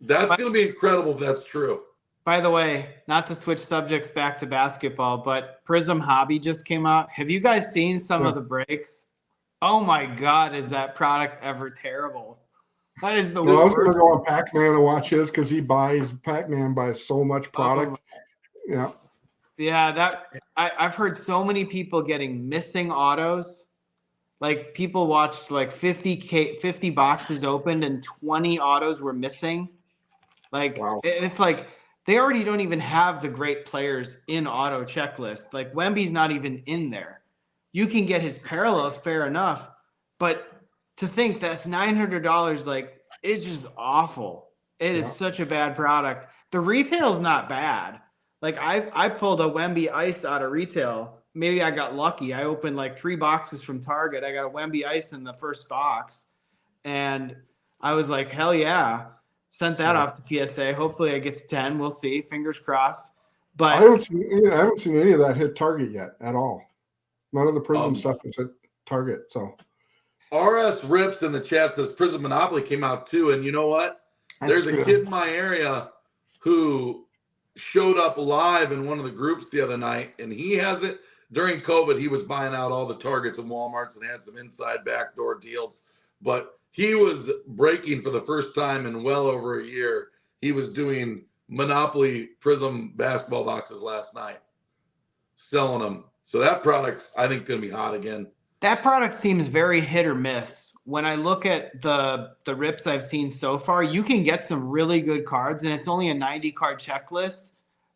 That's going to be incredible if that's true. By the way, not to switch subjects back to basketball, but Prism Hobby just came out. Have you guys seen some of the breaks? Oh my God, is that product ever terrible? That is the worst. I was going to go on Pac-Man and watch his because Pac-Man buys so much product. Yeah. Yeah, I've heard so many people getting missing autos. Like people watched like 50 boxes opened and 20 autos were missing. Like, wow. It's like they already don't even have the great players in auto checklist. Like Wemby's not even in there. You can get his parallels, fair enough, but to think that's $900, like it's just awful. It is such a bad product. The retail's not bad. Like I pulled a Wemby Ice out of retail. Maybe I got lucky. I opened like 3 boxes from Target. I got a Wemby Ice in the first box, and I was like, hell yeah. Sent that off to PSA. Hopefully it gets 10. We'll see. Fingers crossed. But I haven't seen any of that hit Target yet at all. None of the Prism stuff is hit Target. So RS Rips in the chat says Prism Monopoly came out too. And you know what? There's a kid in my area who showed up live in one of the groups the other night, and he has it. During COVID, he was buying out all the Targets and Walmarts and had some inside backdoor deals. But he was breaking for the first time in well over a year. He was doing Monopoly Prism basketball boxes last night, selling them. So that product's, I think, going to be hot again. That product seems very hit or miss. When I look at the rips I've seen so far, you can get some really good cards, and it's only a 90-card checklist,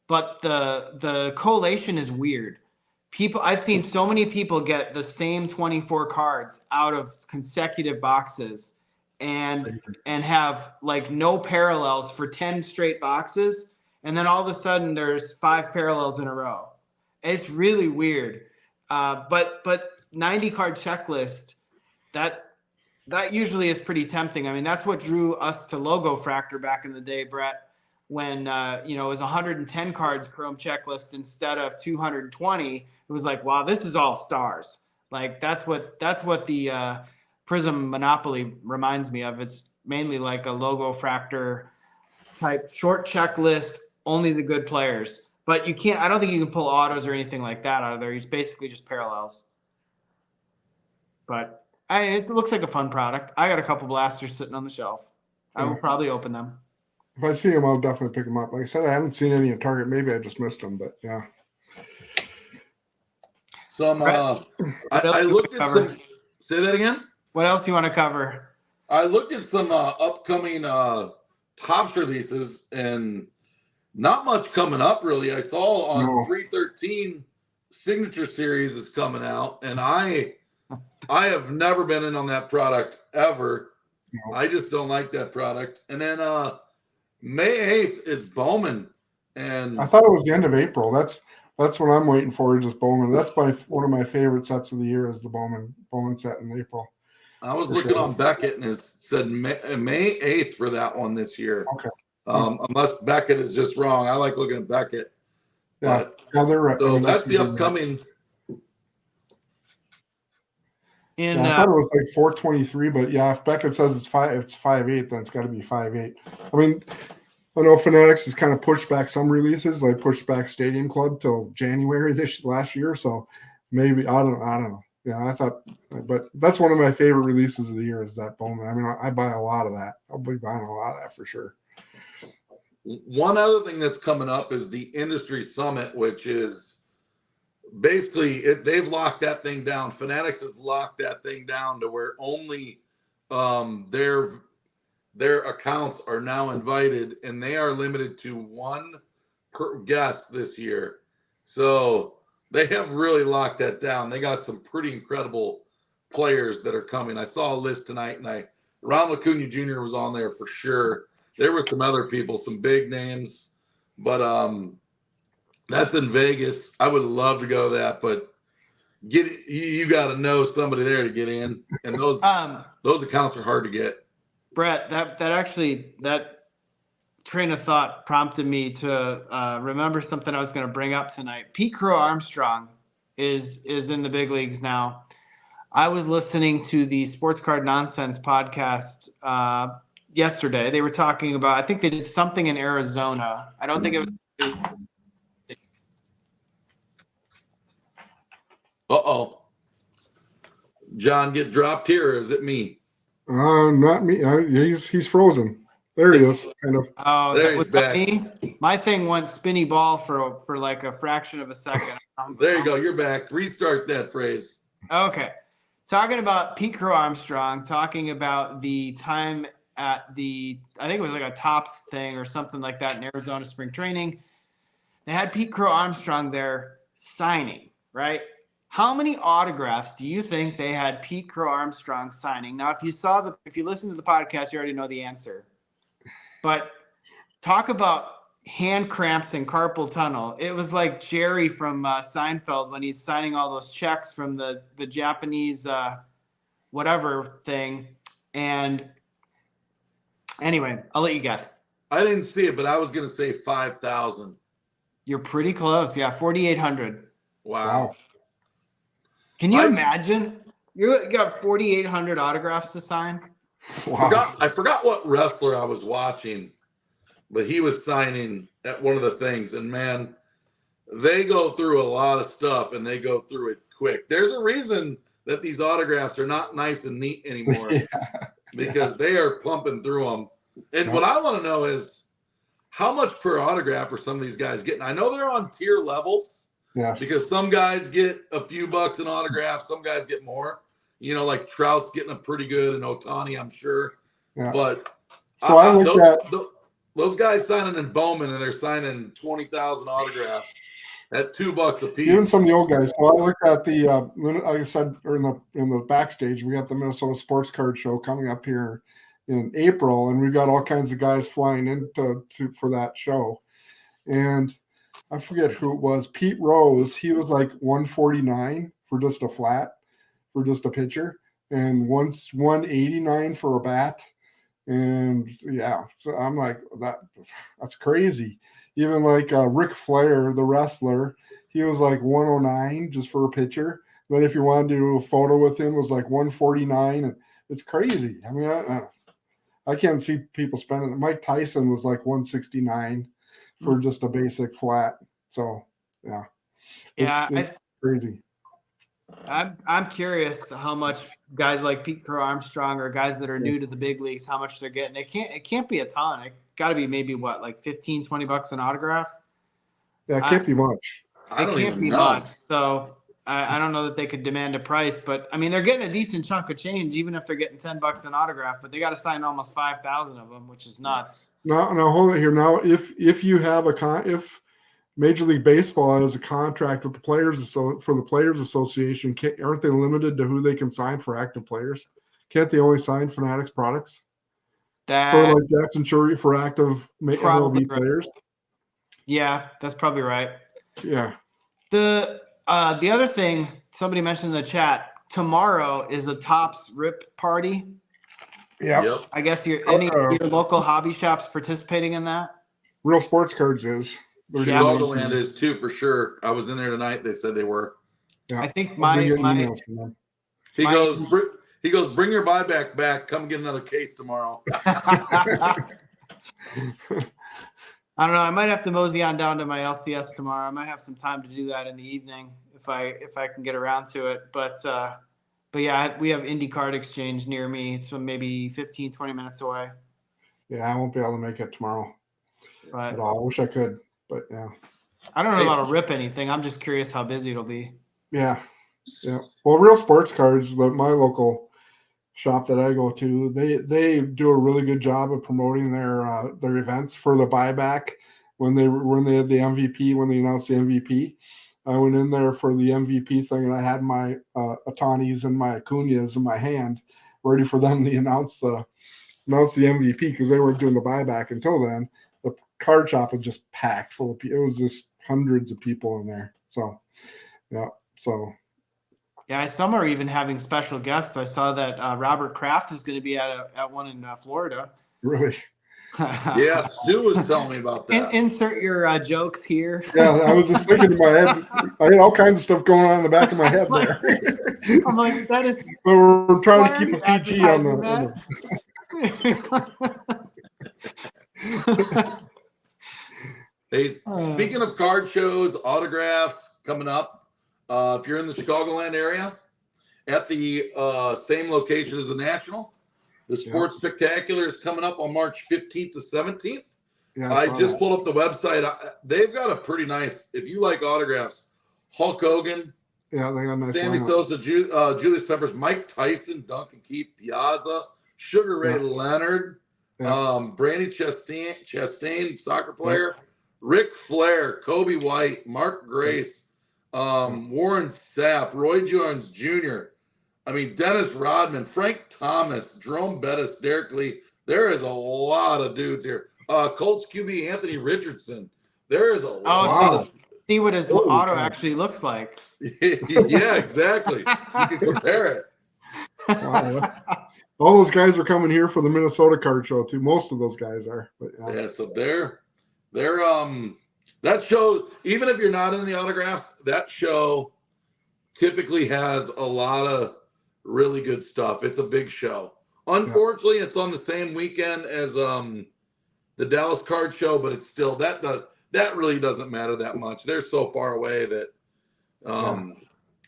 but the collation is weird. I've seen so many people get the same 24 cards out of consecutive boxes and have like no parallels for 10 straight boxes, and then all of a sudden there's 5 parallels in a row. It's really weird. But 90-card checklist, that usually is pretty tempting. I mean, that's what drew us to Logo Fractor back in the day, Brett, when it was 110 cards chrome checklist instead of 220. It was like, wow, this is all stars. Like that's what the Prism Monopoly reminds me of. It's mainly like a Logo Fractor type short checklist, only the good players. But I don't think you can pull autos or anything like that out of there. It's basically just parallels. But it looks like a fun product. I got a couple blasters sitting on the shelf. I will probably open them. If I see them, I'll definitely pick them up. Like I said, I haven't seen any at Target. Maybe I just missed them, but yeah. I looked at some. Say that again. What else do you want to cover? I looked at some upcoming Topps releases, and not much coming up really. I saw on 313 Signature Series is coming out, and I have never been in on that product ever. No. I just don't like that product. And then May 8th is Bowman, and I thought it was the end of April. That's what I'm waiting for. Just Bowman. That's one of my favorite sets of the year is the Bowman set in April. I was looking on Beckett, and it said May 8th for that one this year. Okay. Unless Beckett is just wrong. I like looking at Beckett. Yeah, they're right. So that's the upcoming. In I thought it was like 423, but yeah, if Beckett says it's 5.8, then it's got to be 5.8. I mean, I know Fanatics has kind of pushed back some releases, like pushed back Stadium Club till January last year. So maybe I don't know. Yeah, I thought, but that's one of my favorite releases of the year is that Bowman. I mean, I buy a lot of that. I'll be buying a lot of that for sure. One other thing that's coming up is the Industry Summit, which is basically they've locked that thing down. Fanatics has locked that thing down to where only their accounts are now invited, and they are limited to one per guest this year. So they have really locked that down. They got some pretty incredible players that are coming. I saw a list tonight, and Ron Acuna Jr. was on there for sure. There were some other people, some big names, but that's in Vegas. I would love to go to that, but you got to know somebody there to get in, and those accounts are hard to get. Brett, that train of thought prompted me to remember something I was going to bring up tonight. Pete Crow Armstrong is in the big leagues now. I was listening to the Sports Card Nonsense podcast yesterday. They were talking about, I think they did something in Arizona. I don't think it was. Uh-oh. John get dropped here, or is it me? Not me. He's frozen. There he is, kind of. Oh, there was that me? My thing went spinny ball for like a fraction of a second. There you go. You're back. Restart that phrase. Okay. Talking about Pete Crow Armstrong, talking about the time at I think it was like a Topps thing or something like that in Arizona spring training. They had Pete Crow Armstrong there signing, right? How many autographs do you think they had Pete Crow Armstrong signing? Now, if you listen to the podcast, you already know the answer. But talk about hand cramps and carpal tunnel. It was like Jerry from Seinfeld when he's signing all those checks from the Japanese whatever thing. And anyway, I'll let you guess. I didn't see it, but I was going to say 5,000. You're pretty close. Yeah, 4,800. Wow. Can you imagine? You got 4,800 autographs to sign? Wow. I forgot what wrestler I was watching, but he was signing at one of the things. And, man, they go through a lot of stuff, and they go through it quick. There's a reason that these autographs are not nice and neat anymore because they are pumping through them. And what I want to know is how much per autograph are some of these guys getting? I know they're on tier levels. Yes. Because some guys get a few bucks in autographs, some guys get more. You know, like Trout's getting a pretty good, and Ohtani, I'm sure. Yeah. But so I looked at those guys signing in Bowman, and they're signing 20,000 autographs at $2 a piece. Even some of the old guys. So I looked at the, like I said, or in the backstage, we got the Minnesota Sports Card Show coming up here in April, and we've got all kinds of guys flying in for that show, and I forget who it was. Pete Rose, he was like 149 for just a flat, for just a pitcher, and once 189 for a bat. And yeah, so I'm like, that's crazy. Even like Ric Flair, the wrestler, he was like 109 just for a pitcher. Then if you wanted to do a photo with him, it was like 149, and it's crazy. I mean, I can't see people spending it. Mike Tyson was like 169 for just a basic flat. So yeah, it's crazy. I'm curious how much guys like Pete Crow Armstrong or guys that are new to the big leagues, how much they're getting. It can't be a ton. It got to be maybe what, like $15-20 an autograph. Yeah, it can't be much. I don't it can't even be know. much. So I don't know that they could demand a price, but I mean, they're getting a decent chunk of change, even if they're getting $10 an autograph, but they got to sign almost 5,000 of them, which is nuts. Now hold it here. Now, if you have if Major League Baseball has a contract with the players, so for the Players Association, aren't they limited to who they can sign for active players? Can't they only sign Fanatics products for like Jackson Choury for active MLB players? Yeah, that's probably right. Yeah. The other thing somebody mentioned in the chat, tomorrow is a Topps Rip party. Yeah. Yep. I guess any of your local hobby shops participating in that? Real Sports Cards is. Chicagoland is too, for sure. I was in there tonight. They said they were. Yeah. I think he goes, bring your buyback back. Come get another case tomorrow. I don't know. I might have to mosey on down to my LCS tomorrow. I might have some time to do that in the evening if I can get around to it. But yeah, we have Indy Card Exchange near me. It's maybe 15, 20 minutes away. Yeah, I won't be able to make it tomorrow at all. I wish I could, but yeah. I don't know how to rip anything. I'm just curious how busy it'll be. Yeah. Yeah. Well, Real Sports Cards, my local shop that I go to, they do a really good job of promoting their events for the buyback. When they had the MVP, when they announced the MVP, I went in there for the MVP thing, and I had my Otanis and my Acuñas in my hand, ready for them to announce the MVP, because they weren't doing the buyback until then. The card shop was just packed full of people. It was just hundreds of people in there. So, yeah. So. Yeah, some are even having special guests. I saw that Robert Kraft is going to be at one in Florida. Really? Yeah, Stu was telling me about that. Insert your jokes here. Yeah, I was just thinking in my head. I had all kinds of stuff going on in the back of my head there. I'm like, that is. But we're trying to keep a PG on the. Hey, speaking of card shows, autographs coming up. If you're in the Chicagoland area, at the same location as the National, the Sports Spectacular is coming up on March 15th to 17th. Yeah, I just pulled up the website. They've got a pretty nice, if you like autographs, Hulk Hogan, they got nice Sammy Sosa, Julius Peppers, Mike Tyson, Duncan Keith, Piazza, Sugar Ray Leonard, Brandy Chastain, soccer player, Ric Flair, Kobe White, Mark Grace, Warren Sapp, Roy Jones Jr., I mean, Dennis Rodman, Frank Thomas, Jerome Bettis, Derek Lee. There is a lot of dudes here. Colts QB Anthony Richardson. There is a lot of. See what his auto actually looks like. Yeah, exactly. You can compare it. Wow. All those guys are coming here for the Minnesota card show too. Most of those guys are. But, yeah, so they're that show, even if you're not in the autographs, that show typically has a lot of really good stuff. It's a big show. Unfortunately, it's on the same weekend as the Dallas card show, but it's still that really doesn't matter that much. They're so far away that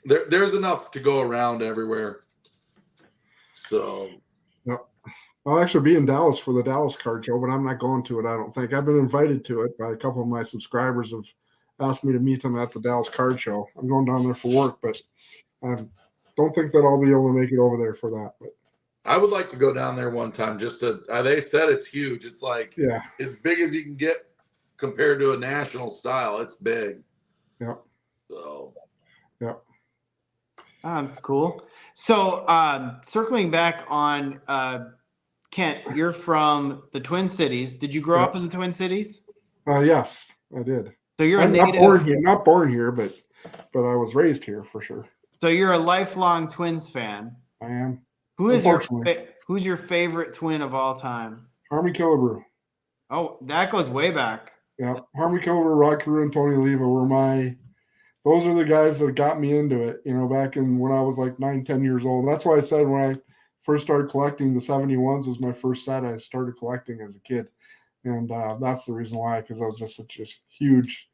there's enough to go around everywhere. So I'll actually be in Dallas for the Dallas card show, but I'm not going to it, I don't think. I've been invited to it by a couple of my subscribers have asked me to meet them at the Dallas card show. I'm going down there for work, but I don't think that I'll be able to make it over there for that. But I would like to go down there one time just to they said it's huge. It's like as big as you can get compared to a national style. It's big. Yeah. So that's cool. So circling back on Kent, you're from the Twin Cities. Did you grow up in the Twin Cities? Yes, I did. So you're not born here, but I was raised here for sure. So you're a lifelong Twins fan. I am. Who's your favorite Twin of all time? Harmie Killebrew. Oh, that goes way back. Yeah, Harmie Killebrew, Rod Carew, and Tony Leva were those are the guys that got me into it, back when I was like 9, 10 years old. That's why I said when I first started collecting, the 71s was my first set I started collecting as a kid. And that's the reason why, because I was just such a huge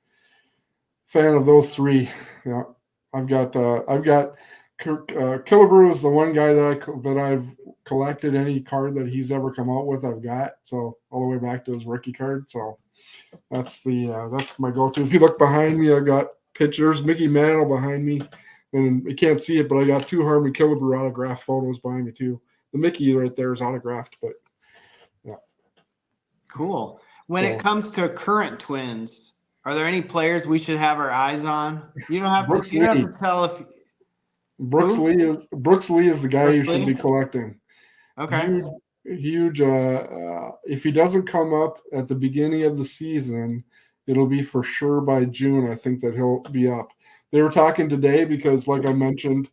fan of those three. Yeah, I've got Killebrew is the one guy that I've collected any card that he's ever come out with. I've got, so all the way back to his rookie card. So that's my go-to. If you look behind me, I've got pictures. Mickey Mantle behind me. And you can't see it, but I got 2 Harmon Killebrew autographed photos behind me too. The Mickey right there is autographed, but yeah. Cool. When it comes to current Twins, are there any players we should have our eyes on? You don't have to. You don't have to tell if Brooks Lee is the guy you should be collecting. Okay. Huge. If he doesn't come up at the beginning of the season, it'll be for sure by June. I think that he'll be up. They were talking today because, like I mentioned,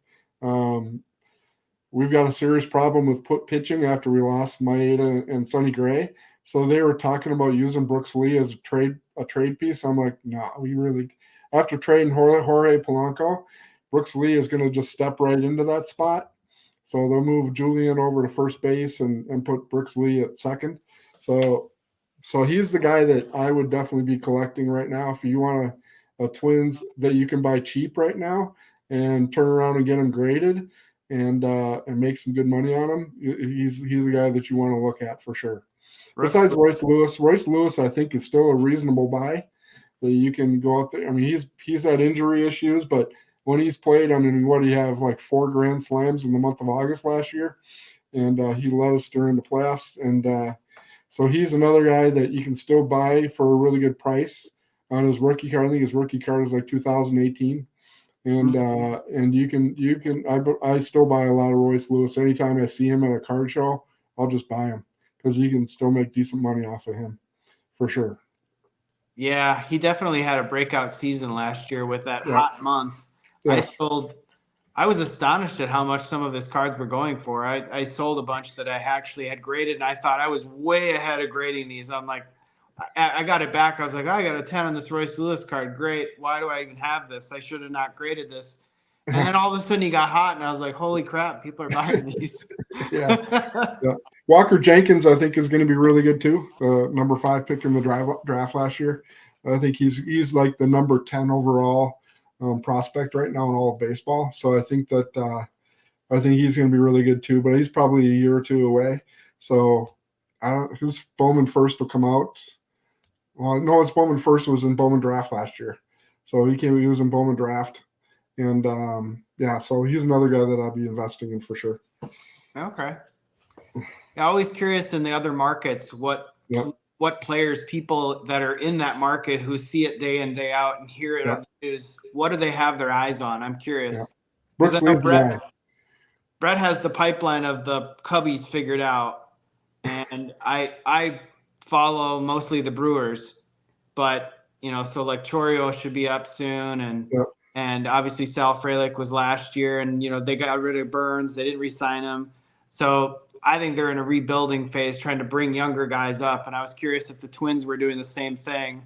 we've got a serious problem with pitching after we lost Maeda and Sonny Gray. So they were talking about using Brooks Lee as a trade piece. I'm like, no, we really, after trading Jorge Polanco, Brooks Lee is going to just step right into that spot. So they'll move Julian over to first base and put Brooks Lee at second. So he's the guy that I would definitely be collecting right now. If you want a Twins that you can buy cheap right now and turn around and get them graded and make some good money on him, he's a guy that you want to look at for sure. Besides Royce Lewis, I think is still a reasonable buy that you can go out there. I mean, he's had injury issues, but when he's played, I mean, what do you have, like 4 grand slams in the month of August last year? And he led us during the playoffs. And so he's another guy that you can still buy for a really good price on his rookie card. I think his rookie card is like 2018. And you can I still buy a lot of Royce Lewis. Anytime I see him at a card show, I'll just buy him because you can still make decent money off of him for sure. Yeah, he definitely had a breakout season last year with that hot month. Yes. I was astonished at how much some of his cards were going for. I sold a bunch that I actually had graded, and I thought I was way ahead of grading these. I'm like, I got it back. I was like, I got a 10 on this Royce Lewis card. Great. Why do I even have this? I should have not graded this. And then all of a sudden he got hot, and I was like, holy crap, people are buying these. Yeah. Walker Jenkins, I think, is going to be really good too. Number 5 pick in the draft last year. I think he's like the number 10 overall prospect right now in all of baseball. So I think that he's going to be really good too. But he's probably a year or two away. So his Bowman first will come out. Well, no, his Bowman first was in Bowman draft last year. So he was in Bowman draft. And so he's another guy that I'll be investing in for sure. Okay. I'm always curious in the other markets what players, people that are in that market who see it day in, day out and hear it on the news, what do they have their eyes on? I'm curious. Yeah. Brett has the pipeline of the Cubbies figured out, and I follow mostly the Brewers, but so like Chorio should be up soon, and obviously Sal Frelick was last year, and they got rid of Burns, they didn't re-sign him, so I think they're in a rebuilding phase, trying to bring younger guys up. And I was curious if the Twins were doing the same thing,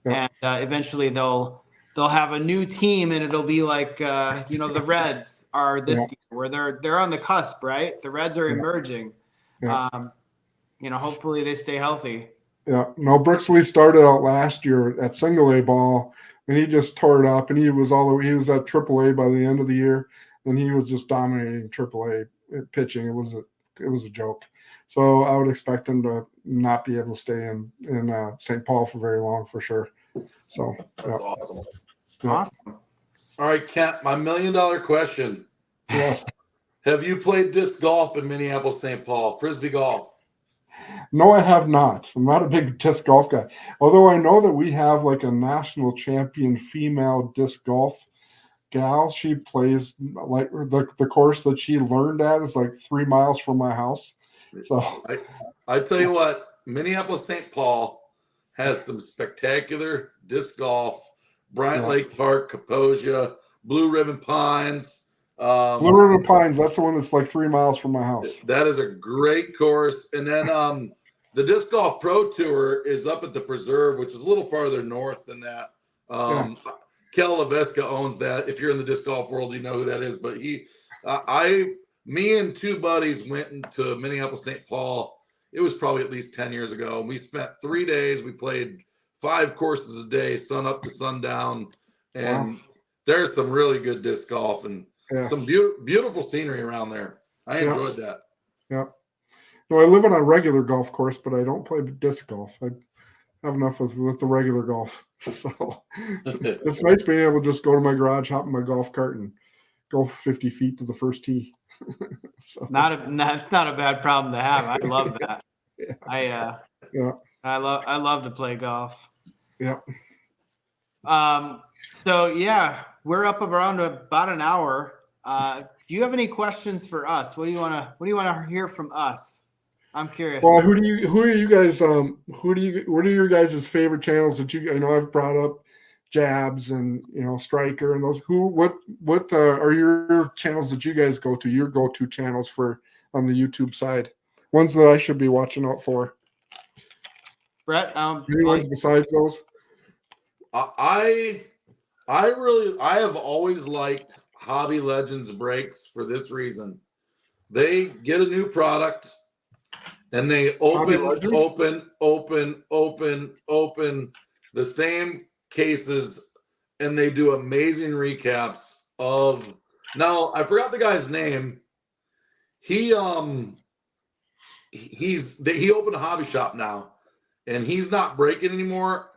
and yeventually they'll have a new team, and it'll be like the Reds are this year, where they're on the cusp, right? The Reds are emerging. Hopefully they stay healthy. Yeah, no, Brooks Lee started out last year at single A ball, and he just tore it up, and he was at AAA by the end of the year, and he was just dominating AAA pitching. It was a joke. So I would expect him to not be able to stay in St. Paul for very long for sure. So that's awesome. Awesome. All right, Kent, my $1 million question. Yes. Have you played disc golf in Minneapolis, St. Paul, Frisbee golf? No, I have not. I'm not a big disc golf guy. Although I know that we have like a national champion female disc golf gal. She plays like the course that she learned at is like 3 miles from my house. So I tell you what, Minneapolis St. Paul has some spectacular disc golf. Bryant Lake Park, Kaposia, Blue Ribbon Pines. Blue Ribbon Pines, that's the one that's like 3 miles from my house. That is a great course. And then the Disc Golf Pro Tour is up at the Preserve, which is a little farther north than that. Kel Leveska owns that. If you're in the disc golf world, you know who that is. But me and 2 buddies went into Minneapolis, St. Paul. It was probably at least 10 years ago. We spent 3 days. We played 5 courses a day, sun up to sundown. And there's some really good disc golf and some beautiful scenery around there. I enjoyed that. Yeah. No, I live on a regular golf course, but I don't play disc golf. I have enough with the regular golf. So it's nice being able to just go to my garage, hop in my golf cart, and go 50 feet to the first tee. So, that's not a bad problem to have. I love that. yeah. I love to play golf. Yeah. So yeah, we're up around about an hour. Do you have any questions for us? What do you want to hear from us? I'm curious. Well, who are you guys? What are your guys' favorite channels that you? I know I've brought up Jabs and Striker and those. What are your channels that you guys go to? Your go-to channels for on the YouTube side, ones that I should be watching out for. Brett, any ones besides those? I have always liked Hobby Legends breaks for this reason. They get a new product and they open the same cases, and they do amazing recaps of. Now I forgot the guy's name. He opened a hobby shop now, and he's not breaking anymore.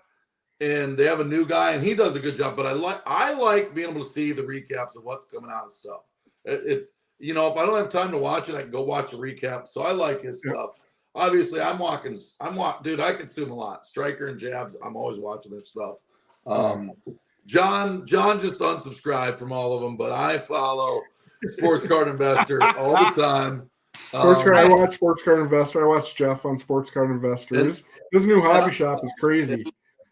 And they have a new guy, and he does a good job. But I like being able to see the recaps of what's coming out of stuff. It's if I don't have time to watch it, I can go watch a recap. So I like his stuff. Obviously, dude, I consume a lot. Striker and Jabs, I'm always watching their stuff. John just unsubscribed from all of them, but I follow Sports Card Investor all the time. I watch Sports Card Investor. I watch Jeff on Sports Card Investor. His new hobby shop is crazy.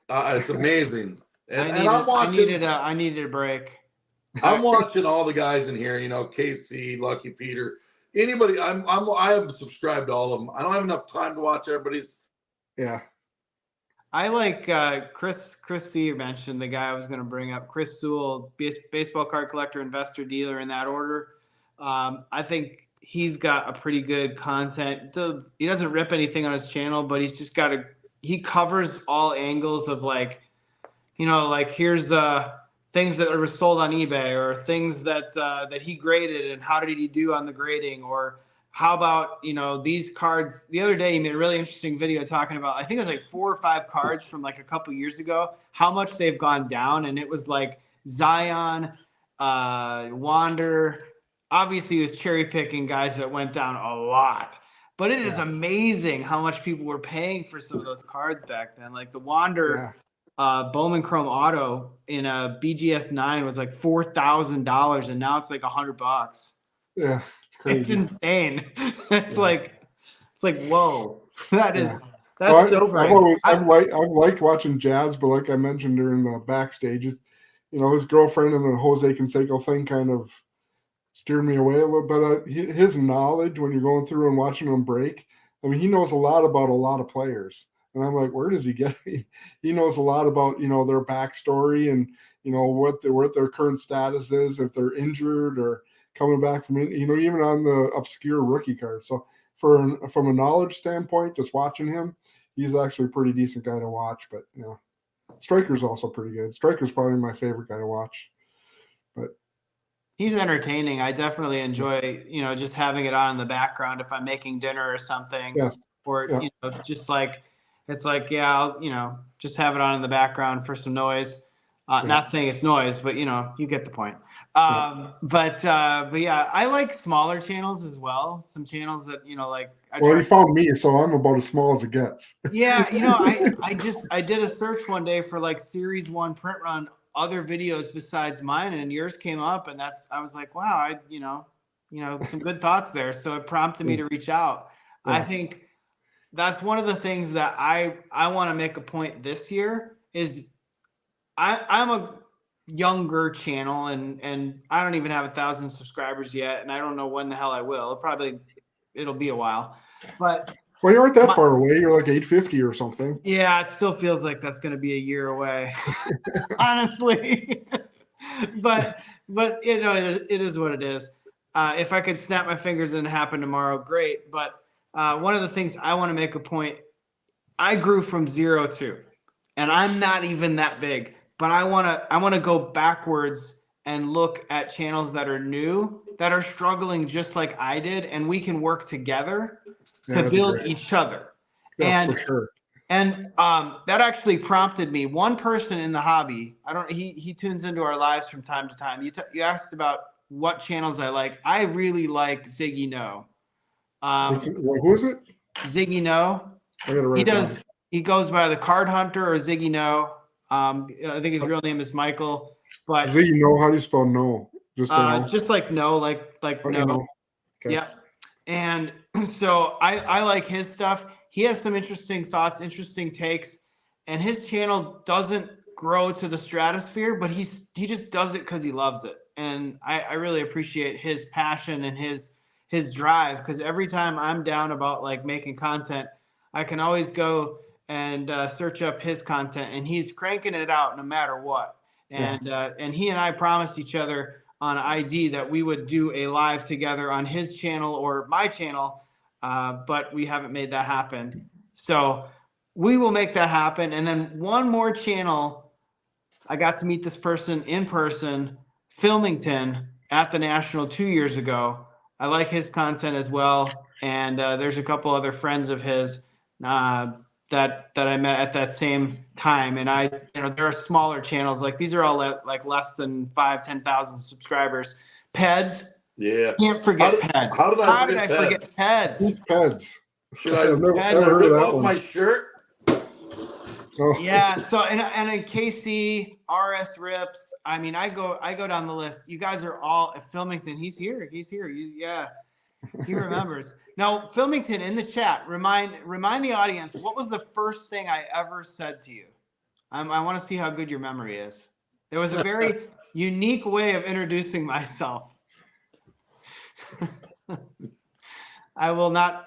It's amazing. And I needed a break. I'm watching all the guys in here, KC, Lucky Peter, anybody. I have subscribed to all of them. I don't have enough time to watch everybody's. Yeah. I like Chris C. mentioned the guy I was going to bring up, Chris Sewell, baseball card collector, investor, dealer, in that order. I think he's got a pretty good content. He doesn't rip anything on his channel, but he's just he covers all angles of here's the things that are sold on eBay, or things that he graded and how did he do on the grading, or how about, these cards. The other day he made a really interesting video talking about, I think it was like 4 or 5 cards from like a couple years ago, how much they've gone down. And it was like Zion, Wander. Obviously he was cherry picking guys that went down a lot. But it is amazing how much people were paying for some of those cards back then. Like the Wander Bowman Chrome Auto in a BGS 9 was like $4,000, and now it's like $100. Yeah, it's crazy. It's insane. It's like whoa. That's so right. I've liked watching Jazz, but like I mentioned during the backstage, his girlfriend and the Jose Canseco thing kind of steered me away a little bit. His knowledge when you're going through and watching him break, I mean, he knows a lot about a lot of players. And I'm like, where does he get it? He knows a lot about, their backstory and, what their current status is, if they're injured or coming back from, even on the obscure rookie card. So from a knowledge standpoint, just watching him, he's actually a pretty decent guy to watch. But, Striker's also pretty good. Striker's probably my favorite guy to watch. But he's entertaining. I definitely enjoy, just having it on in the background if I'm making dinner or something. Yes. Or, just like, it's like, I'll, just have it on in the background for some noise. Not saying it's noise, but, you get the point. But yeah, I like smaller channels as well. Some channels that, you found me, so I'm about as small as it gets. Yeah. I did a search one day for like Series 1 print run, other videos besides mine, and yours came up, and I was like, wow, some good thoughts there. So it prompted me to reach out. Yeah. I think that's one of the things that I want to make a point this year is I'm a younger channel, and I don't even have 1,000 subscribers yet, and I don't know when the hell I will. It'll be a while, but you aren't that far away. You're like 850 or something. Yeah, it still feels like that's going to be a year away, honestly. but it is what it is. If I could snap my fingers and it happen tomorrow, great. But one of the things I want to make a point, I grew from 0 to, and I'm not even that big. But I want to go backwards and look at channels that are new, that are struggling just like I did, and we can work together to build each other. Yes, for sure. And that actually prompted me. One person in the hobby, he tunes into our lives from time to time. You asked about what channels I like. I really like Ziggy No. Who is it? Ziggy No. I gotta write it down. He goes by the Card Hunter or Ziggy No. I think his real name is Michael. But Ziggy No, how do you spell no? Just like no, like no. No. Okay. Yeah. And so I like his stuff. He has some interesting thoughts, interesting takes, and his channel doesn't grow to the stratosphere, but he just does it because he loves it. And I really appreciate his passion and his drive, because every time I'm down about like making content, I can always go and search up his content, and he's cranking it out no matter what. And he and I promised each other on ID that we would do a live together on his channel or my channel, but we haven't made that happen. So we will make that happen. And then one more channel, I got to meet this person in person, Filmington, at the National 2 years ago. I like his content as well. And there's a couple other friends of his that I met at that same time. And there are smaller channels, like these are all like less than 10,000 subscribers. Peds. Yeah. Can't forget Peds. How did I forget Peds? Who's Peds? Should I never heard rip of that off one. my shirt? Oh. Yeah. So and in KC, RS Rips. I mean, I go down the list. You guys are all at Filmington. He's here. Yeah. He remembers. Now, Filmington, in the chat, remind the audience, what was the first thing I ever said to you? I want to see how good your memory is. There was a very unique way of introducing myself. I will not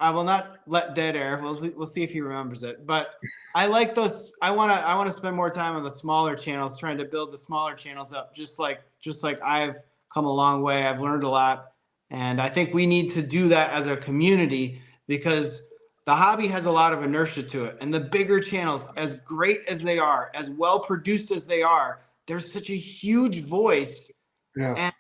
let dead air. We'll see if he remembers it. But I like those. I want to spend more time on the smaller channels, trying to build the smaller channels up. Just like I've come a long way. I've learned a lot. And I think we need to do that as a community, because the hobby has a lot of inertia to it. And the bigger channels, as great as they are, as well produced as they are, there's such a huge voice. Yes. And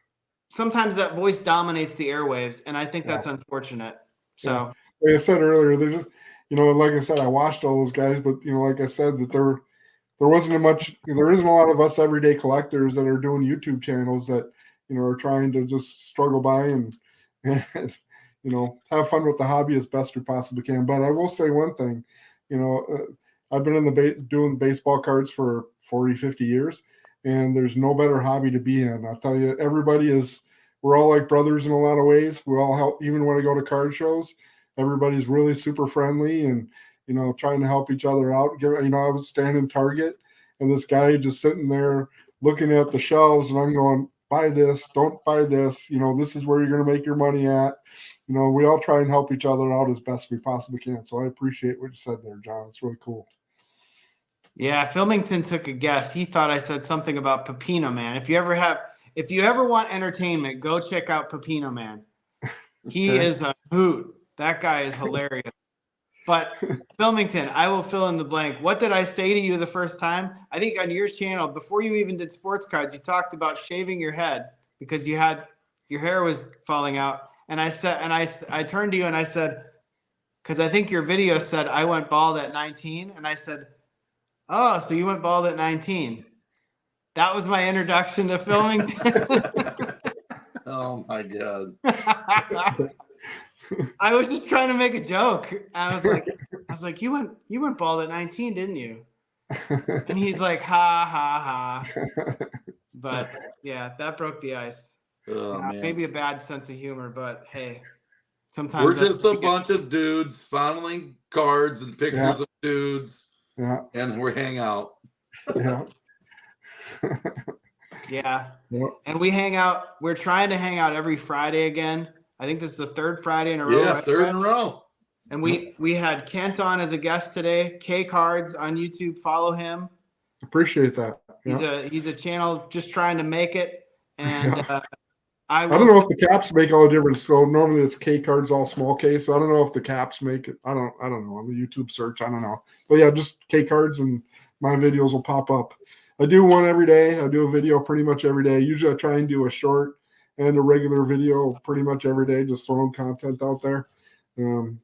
sometimes that voice dominates the airwaves. And I think that's unfortunate. So, like I said earlier, there's just, like I said, I watched all those guys, but, like I said, that there isn't a lot of us everyday collectors that are doing YouTube channels that, are trying to just struggle by and have fun with the hobby as best we possibly can. But I will say one thing, I've been doing baseball cards for 40, 50 years, and there's no better hobby to be in. I'll tell you, we're all like brothers in a lot of ways. We all help, even when I go to card shows, everybody's really super friendly and, trying to help each other out. I was standing Target, and this guy just sitting there looking at the shelves, and I'm going, buy this, don't buy this. This is where you're going to make your money at. We all try and help each other out as best we possibly can. So I appreciate what you said there, John. It's really cool. Yeah, Filmington took a guess. He thought I said something about Pepino Man. If you ever want entertainment, go check out Pepino Man. He is a hoot. That guy is hilarious. But Filmington, I will fill in the blank. What did I say to you the first time? I think on your channel, before you even did sports cards, you talked about shaving your head because your hair was falling out. And I said, I turned to you and I said, because I think your video said I went bald at 19, and I said, oh, so you went bald at 19. That was my introduction to Filmington. Oh my God. I was just trying to make a joke. I was like, you went bald at 19, didn't you? And he's like, ha ha ha. But yeah, that broke the ice. Oh, man. Maybe a bad sense of humor, but hey, sometimes we're just a bunch of dudes fondling cards and pictures of dudes. Yeah. And we hang out. Yeah. Yeah. And we hang out. We're trying to hang out every Friday again. I think this is the third Friday in a row. Yeah, right, third in a row. And we had Kent on as a guest today. KCards on YouTube. Follow him. Appreciate that. He's a channel just trying to make it. And I don't know if the caps make all the difference. So normally it's KCards all small K. So I don't know if the caps make it. I don't know on the YouTube search. I don't know. But yeah, just KCards and my videos will pop up. I do one every day. I do a video pretty much every day. Usually I try and do a short and a regular video pretty much every day, just throwing content out there.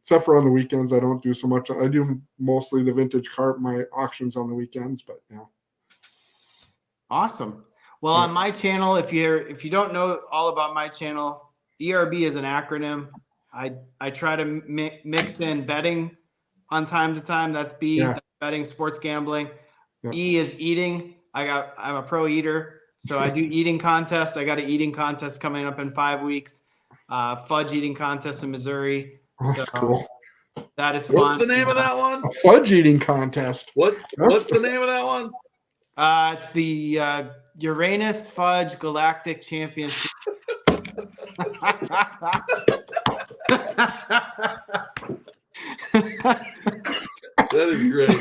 Except for on the weekends, I don't do so much. I do mostly the vintage cart, my auctions on the weekends, but yeah. Awesome. Well, on my channel, if you don't know all about my channel, ERB is an acronym. I try to mix in betting on time to time. That's B, that's betting, sports gambling. E is eating. I'm a pro eater, so I do eating contests. I got an eating contest coming up in 5 weeks. Fudge eating contest in Missouri. That's cool. That is fun. What's the name of that one? A fudge eating contest. What's the name of that one? It's the Uranus Fudge Galactic Championship. That is great.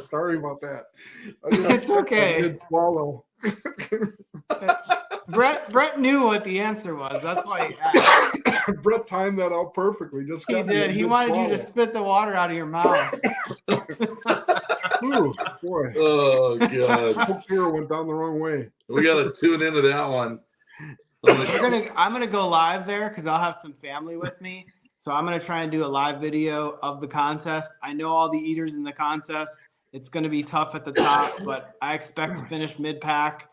Sorry about that. It's okay. I did swallow. Brett knew what the answer was. That's why he asked. Brett timed that out perfectly. He did. He wanted you to spit the water out of your mouth. Ooh, boy. Oh god. Coke Zero went down the wrong way. We gotta tune into that one. I'm gonna go live there because I'll have some family with me. So I'm gonna try and do a live video of the contest. I know all the eaters in the contest. It's gonna be tough at the top, but I expect to finish mid-pack,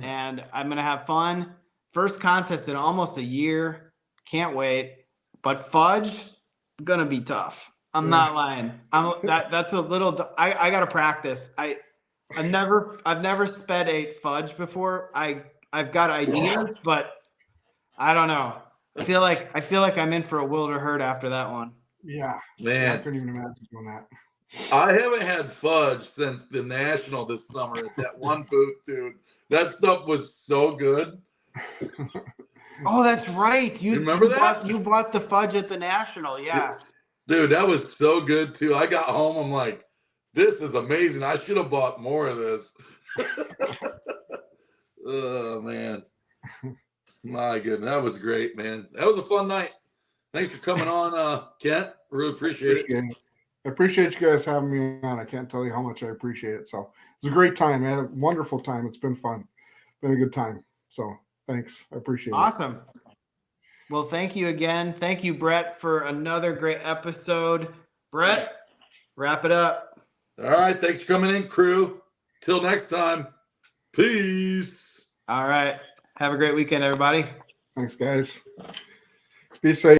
and I'm gonna have fun. First contest in almost a year. Can't wait. But fudge, gonna be tough. I'm not lying. That's a little. I gotta practice. I've never sped a fudge before. I've got ideas, but I don't know. I feel like I'm in for a wilder herd after that one. Yeah, man, I couldn't even imagine doing that. I haven't had fudge since the National this summer at that one booth, dude. That stuff was so good. Oh, that's right. You remember that? You bought the fudge at the National, yeah. Dude, that was so good too. I got home, I'm like, this is amazing. I should have bought more of this. Oh man. My goodness, that was great, man. That was a fun night. Thanks for coming on, Kent. Really appreciate it. I appreciate you guys having me on. I can't tell you how much I appreciate it. So it was a great time. I had a wonderful time. It's been fun. Been a good time. So thanks. I appreciate it. Awesome. Well, thank you again. Thank you, Brett, for another great episode. Brett, wrap it up. All right. Thanks for coming in, crew. Till next time. Peace. All right. Have a great weekend, everybody. Thanks, guys. Be safe.